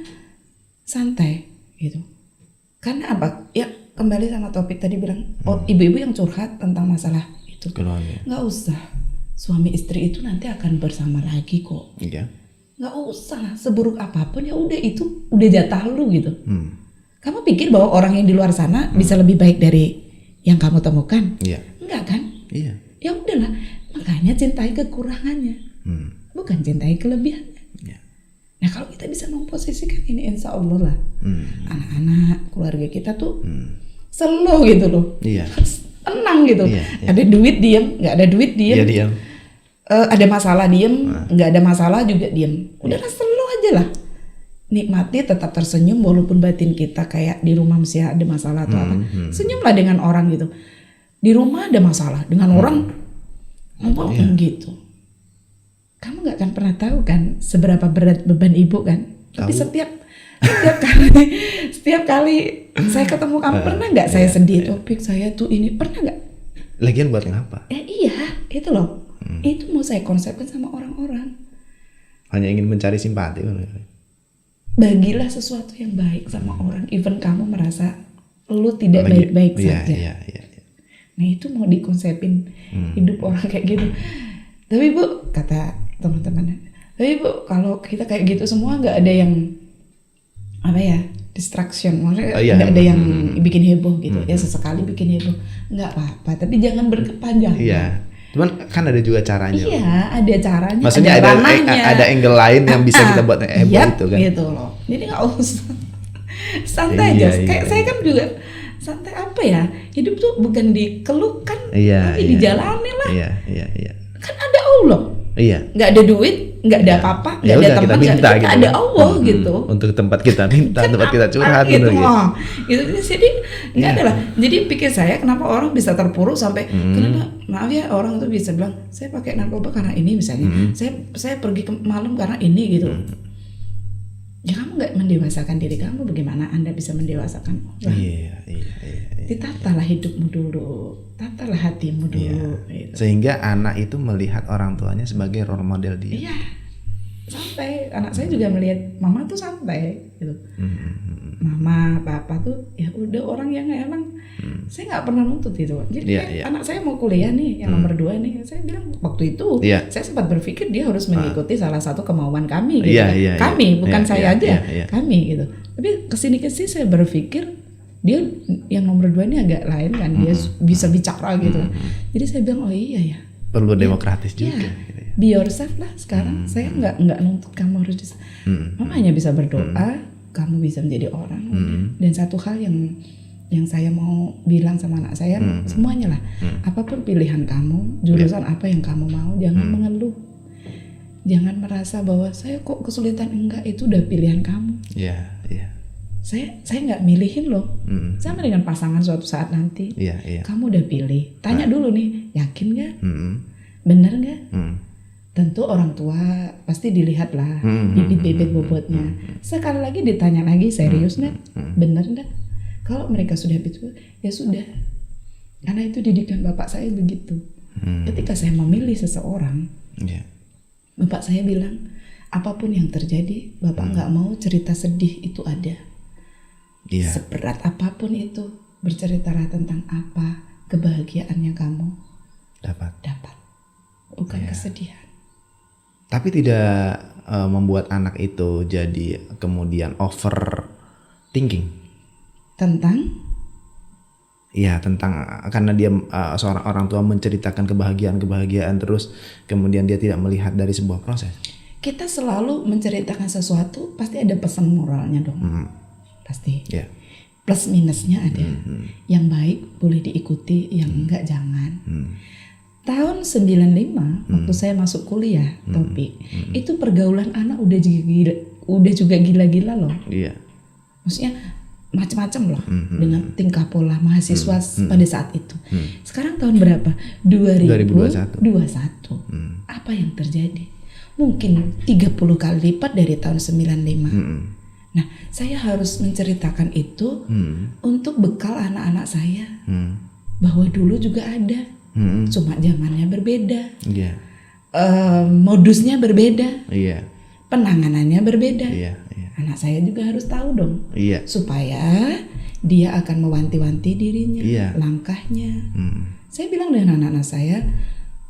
santai gitu. Karena apa? Ya kembali sama topik tadi bilang, ibu-ibu yang curhat tentang masalah itu, nggak usah. Suami istri itu nanti akan bersama lagi kok. Nggak usah, seburuk apapun ya udah, itu udah jatah lu gitu. Kamu pikir bahwa orang yang di luar sana bisa lebih baik dari yang kamu temukan? Enggak kan? Ya udahlah, makanya cintai kekurangannya, bukan cintai kelebihannya. Nah kalau kita bisa memposisikan ini, insya Allah lah, anak-anak, keluarga kita tuh slow gitu loh, tenang gitu. Ada duit diem, nggak ada duit diem. Ada masalah diem, nggak ada masalah juga diem. Udahlah slow aja lah. Nikmati, tetap tersenyum walaupun batin kita kayak di rumah mesti ada masalah atau apa. Senyumlah dengan orang gitu. Di rumah ada masalah, dengan orang ngomong gitu. Kamu nggak akan pernah tahu kan seberapa berat beban ibu kan. Tapi setiap kali saya ketemu kamu, pernah nggak saya sedih, topik saya tuh ini, pernah nggak? Lagian buat ngapa? Iya, itu loh. Itu mau saya konsepkan sama orang-orang. Hanya ingin mencari simpati. Bagilah sesuatu yang baik sama orang, even kamu merasa lu tidak baik-baik saja. Nah itu mau dikonsepin hidup orang kayak gitu. Tapi Bu, kata teman-teman, tapi Bu kalau kita kayak gitu semua nggak ada yang apa ya, distraction, maksudnya nggak ada yang bikin heboh gitu. Ya sesekali bikin heboh, nggak apa-apa, tapi jangan berkepanjangan. Cuman kan ada juga caranya. Ada caranya. Maksudnya ada angle lain yang bisa kita buat heboh itu kan. Gitu loh. Jadi nggak usah santai aja. Kayak saya kan juga santai, apa ya, hidup tuh bukan dikeluhkan, tapi dijalani lah. Kan ada Allah. Nggak ada duit, nggak ada apa-apa, nggak ada teman, kita gitu, ada Allah gitu. Untuk tempat kita minta, tempat kita curhat gitu. Gitu. Jadi nggak ada lah. Jadi pikir saya kenapa orang bisa terpuruk sampai kenapa maaf ya orang tuh bisa bilang saya pakai narkoba karena ini misalnya, saya pergi ke malam karena ini gitu. Ya kamu nggak mendewasakan diri kamu, bagaimana Anda bisa mendewasakan orang? Iya. Ditatalah hidupmu dulu, tatalah hatimu dulu. Gitu. Sehingga anak itu melihat orang tuanya sebagai role model dia. Iya, santai. Anak saya juga melihat mama tuh santai, gitu. Mama, papa tuh ya udah orang yang emang saya nggak pernah nuntut gitu. Jadi anak saya mau kuliah nih, yang nomor 2 nih, saya bilang waktu itu saya sempat berpikir dia harus mengikuti salah satu kemauan kami, gitu. Kami, bukan saya aja, kami gitu. Tapi kesini saya berpikir dia yang nomor 2 ini agak lain kan, dia bisa bicara gitu. Jadi saya bilang oh iya ya. Perlu demokratis juga. Gitu ya. Be yourself lah sekarang. Saya nggak nuntut kamu harus. Mama hanya bisa berdoa. Kamu bisa menjadi orang. Dan satu hal yang saya mau bilang sama anak saya, semuanya lah, apapun pilihan kamu, jurusan apa yang kamu mau, jangan mengeluh, jangan merasa bahwa saya kok kesulitan, enggak, itu udah pilihan kamu. Saya nggak milihin loh, sama dengan pasangan suatu saat nanti, kamu udah pilih, tanya dulu nih, yakin nggak, bener nggak? Tentu orang tua pasti dilihat lah bibit-bibit bobotnya. Sekali lagi ditanya lagi, serius nggak? Bener nggak? Kalau mereka sudah begitu, ya sudah. Karena itu didikan bapak saya begitu. Ketika saya memilih seseorang, bapak saya bilang, apapun yang terjadi, bapak nggak mau cerita sedih itu ada. Seberat apapun itu, berceritalah tentang apa kebahagiaannya kamu dapat. Bukan kesedihan. Tapi tidak membuat anak itu jadi kemudian overthinking tentang karena dia seorang orang tua menceritakan kebahagiaan terus kemudian dia tidak melihat dari sebuah proses. Kita selalu menceritakan sesuatu pasti ada pesan moralnya dong. Pasti. Plus minusnya ada. Yang baik boleh diikuti, yang enggak jangan. Tahun 95 waktu saya masuk kuliah, Topik, itu pergaulan anak udah juga gila-gila loh. Maksudnya macam-macam loh dengan tingkah pola mahasiswa pada saat itu. Sekarang tahun berapa? 2021. Apa yang terjadi? Mungkin 30 kali lipat dari tahun 95. Nah, saya harus menceritakan itu untuk bekal anak-anak saya bahwa dulu juga ada. Cuma zamannya berbeda, modusnya berbeda, penanganannya berbeda. Anak saya juga harus tahu dong, supaya dia akan mewanti-wanti dirinya, langkahnya. Saya bilang dengan anak-anak saya,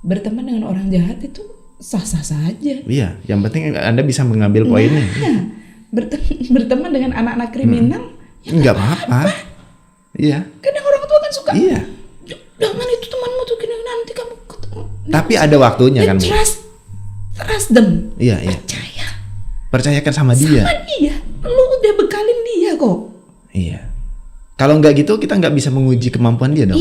berteman dengan orang jahat itu sah-sah saja. Yang penting Anda bisa mengambil poinnya. Berteman dengan anak-anak kriminal, nggak apa-apa. Kadang orang tua kan suka. Jangan itu temanmu tuh gini, nanti kamu ketemu. Tapi ada waktunya kan, Bu. Trust them. Percayakan sama dia. Lu udah bekalin dia kok. Kalau nggak gitu kita nggak bisa menguji kemampuan dia dong.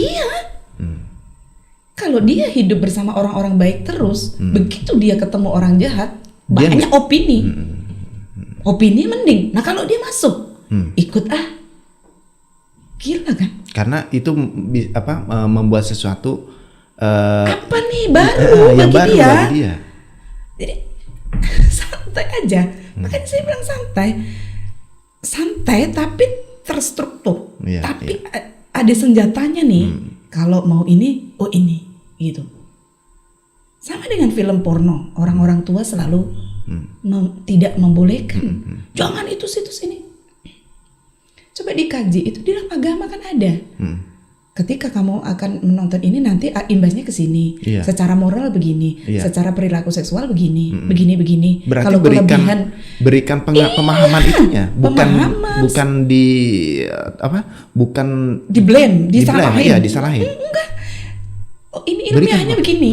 Kalau dia hidup bersama orang-orang baik terus, begitu dia ketemu orang jahat, banyak opini. Opini mending. Nah kalau dia masuk, ikut gila kan? Karena itu membuat sesuatu apa nih baru bagi dia. Jadi santai aja. Makanya saya bilang santai tapi terstruktur. Tapi ada senjatanya nih. Kalau mau ini, ini gitu. Sama dengan film porno, orang-orang tua selalu tidak membolehkan. Jangan itu situs ini. Coba dikaji, itu di dalam agama kan ada. Ketika kamu akan menonton ini nanti imbasnya ke sini. Secara moral begini, secara perilaku seksual begini, begini. Berarti kalau berikan pemahaman itunya, bukan di blame, disalahin. Enggak. Ini ilmiahnya begini.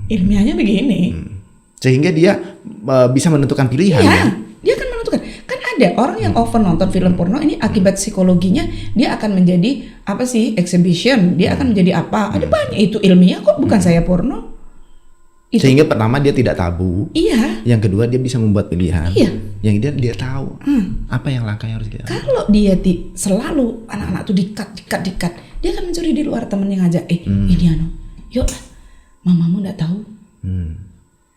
Ilmiahnya begini. Sehingga dia bisa menentukan pilihan. Dia akan menentukan. Kan ada orang yang over nonton film porno, ini akibat psikologinya dia akan menjadi exhibition, dia akan menjadi apa? Ada banyak itu ilmiah kok, bukan saya porno. Sehingga pertama dia tidak tabu. Iya. Yang kedua dia bisa membuat pilihan. Iya. Yang dia tahu apa yang langkah yang harus dia. Kalau dia selalu anak-anak tuh dikat, dia akan mencuri di luar, temennya ngajak, ini yuk lah, mamamu nggak tahu.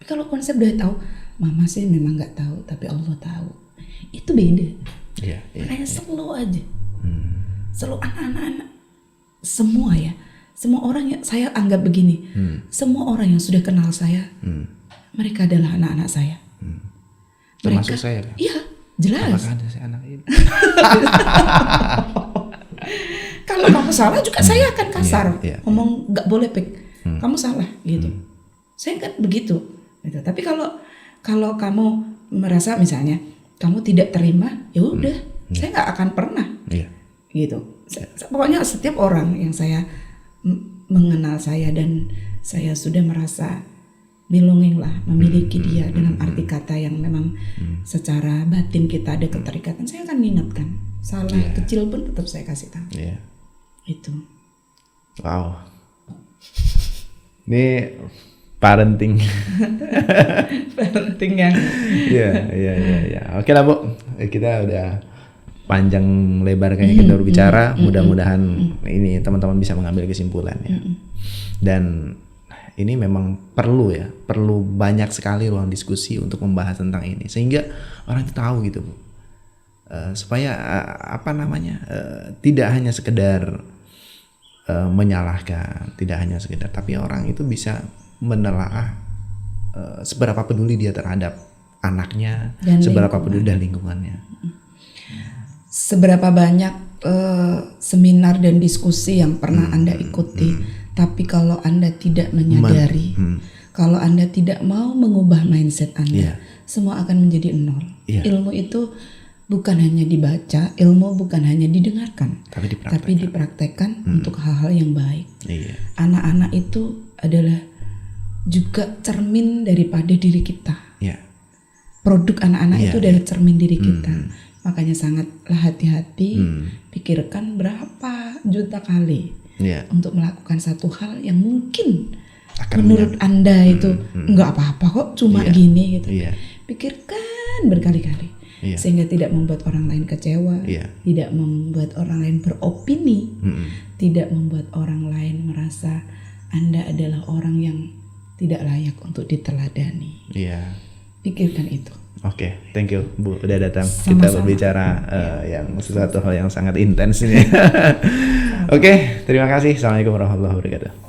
Kalau konsep udah tahu, mama sih memang nggak tahu, tapi Allah tahu. Itu beda. Iya. Makanya selalu aja, selalu anak-anak semua ya. Semua orang yang saya anggap begini, semua orang yang sudah kenal saya, mereka adalah anak-anak saya. Termasuk saya. Iya, jelas. Apakah ada saya anak ini? Kalau kamu salah juga saya akan kasar, ngomong nggak boleh pek, kamu salah gitu. Saya kan begitu. Gitu. Tapi kalau kamu merasa misalnya kamu tidak terima, ya udah, saya nggak akan pernah. Gitu. Pokoknya setiap orang yang saya mengenal saya dan saya sudah merasa belonging lah, memiliki dia dalam arti kata yang memang secara batin kita ada keterikatan, saya akan mengingatkan. Salah kecil pun tetap saya kasih tahu. Itu. Wow. Ini parenting. Parenting yang. Iya. Oke lah Bu, kita udah panjang lebar kayaknya kita berbicara. Mudah-mudahan ini teman-teman bisa mengambil kesimpulan ya. Dan ini memang perlu banyak sekali ruang diskusi untuk membahas tentang ini sehingga orang itu tahu gitu Bu. Supaya tidak hanya sekedar menyalahkan, tidak hanya sekedar, tapi orang itu bisa menelaah seberapa peduli dia terhadap anaknya, dan seberapa peduli dan lingkungannya. Seberapa banyak seminar dan diskusi yang pernah Anda ikuti, tapi kalau Anda tidak menyadari, kalau Anda tidak mau mengubah mindset Anda, semua akan menjadi nol. Ilmu itu bukan hanya dibaca, ilmu bukan hanya didengarkan, tapi dipraktekkan untuk hal-hal yang baik. Anak-anak itu adalah juga cermin daripada diri kita. Produk anak-anak itu adalah cermin diri kita. Makanya sangatlah hati-hati, pikirkan berapa juta kali untuk melakukan satu hal yang mungkin menurut Anda itu nggak apa-apa kok, cuma gini gitu. Pikirkan berkali-kali sehingga tidak membuat orang lain kecewa, tidak membuat orang lain beropini, tidak membuat orang lain merasa Anda adalah orang yang tidak layak untuk diteladani. Pikirkan itu. Oke, thank you Bu udah datang. Sama-sama. Kita berbicara yang sesuatu hal yang sangat intens ini. Oke, terima kasih. Assalamualaikum warahmatullahi wabarakatuh.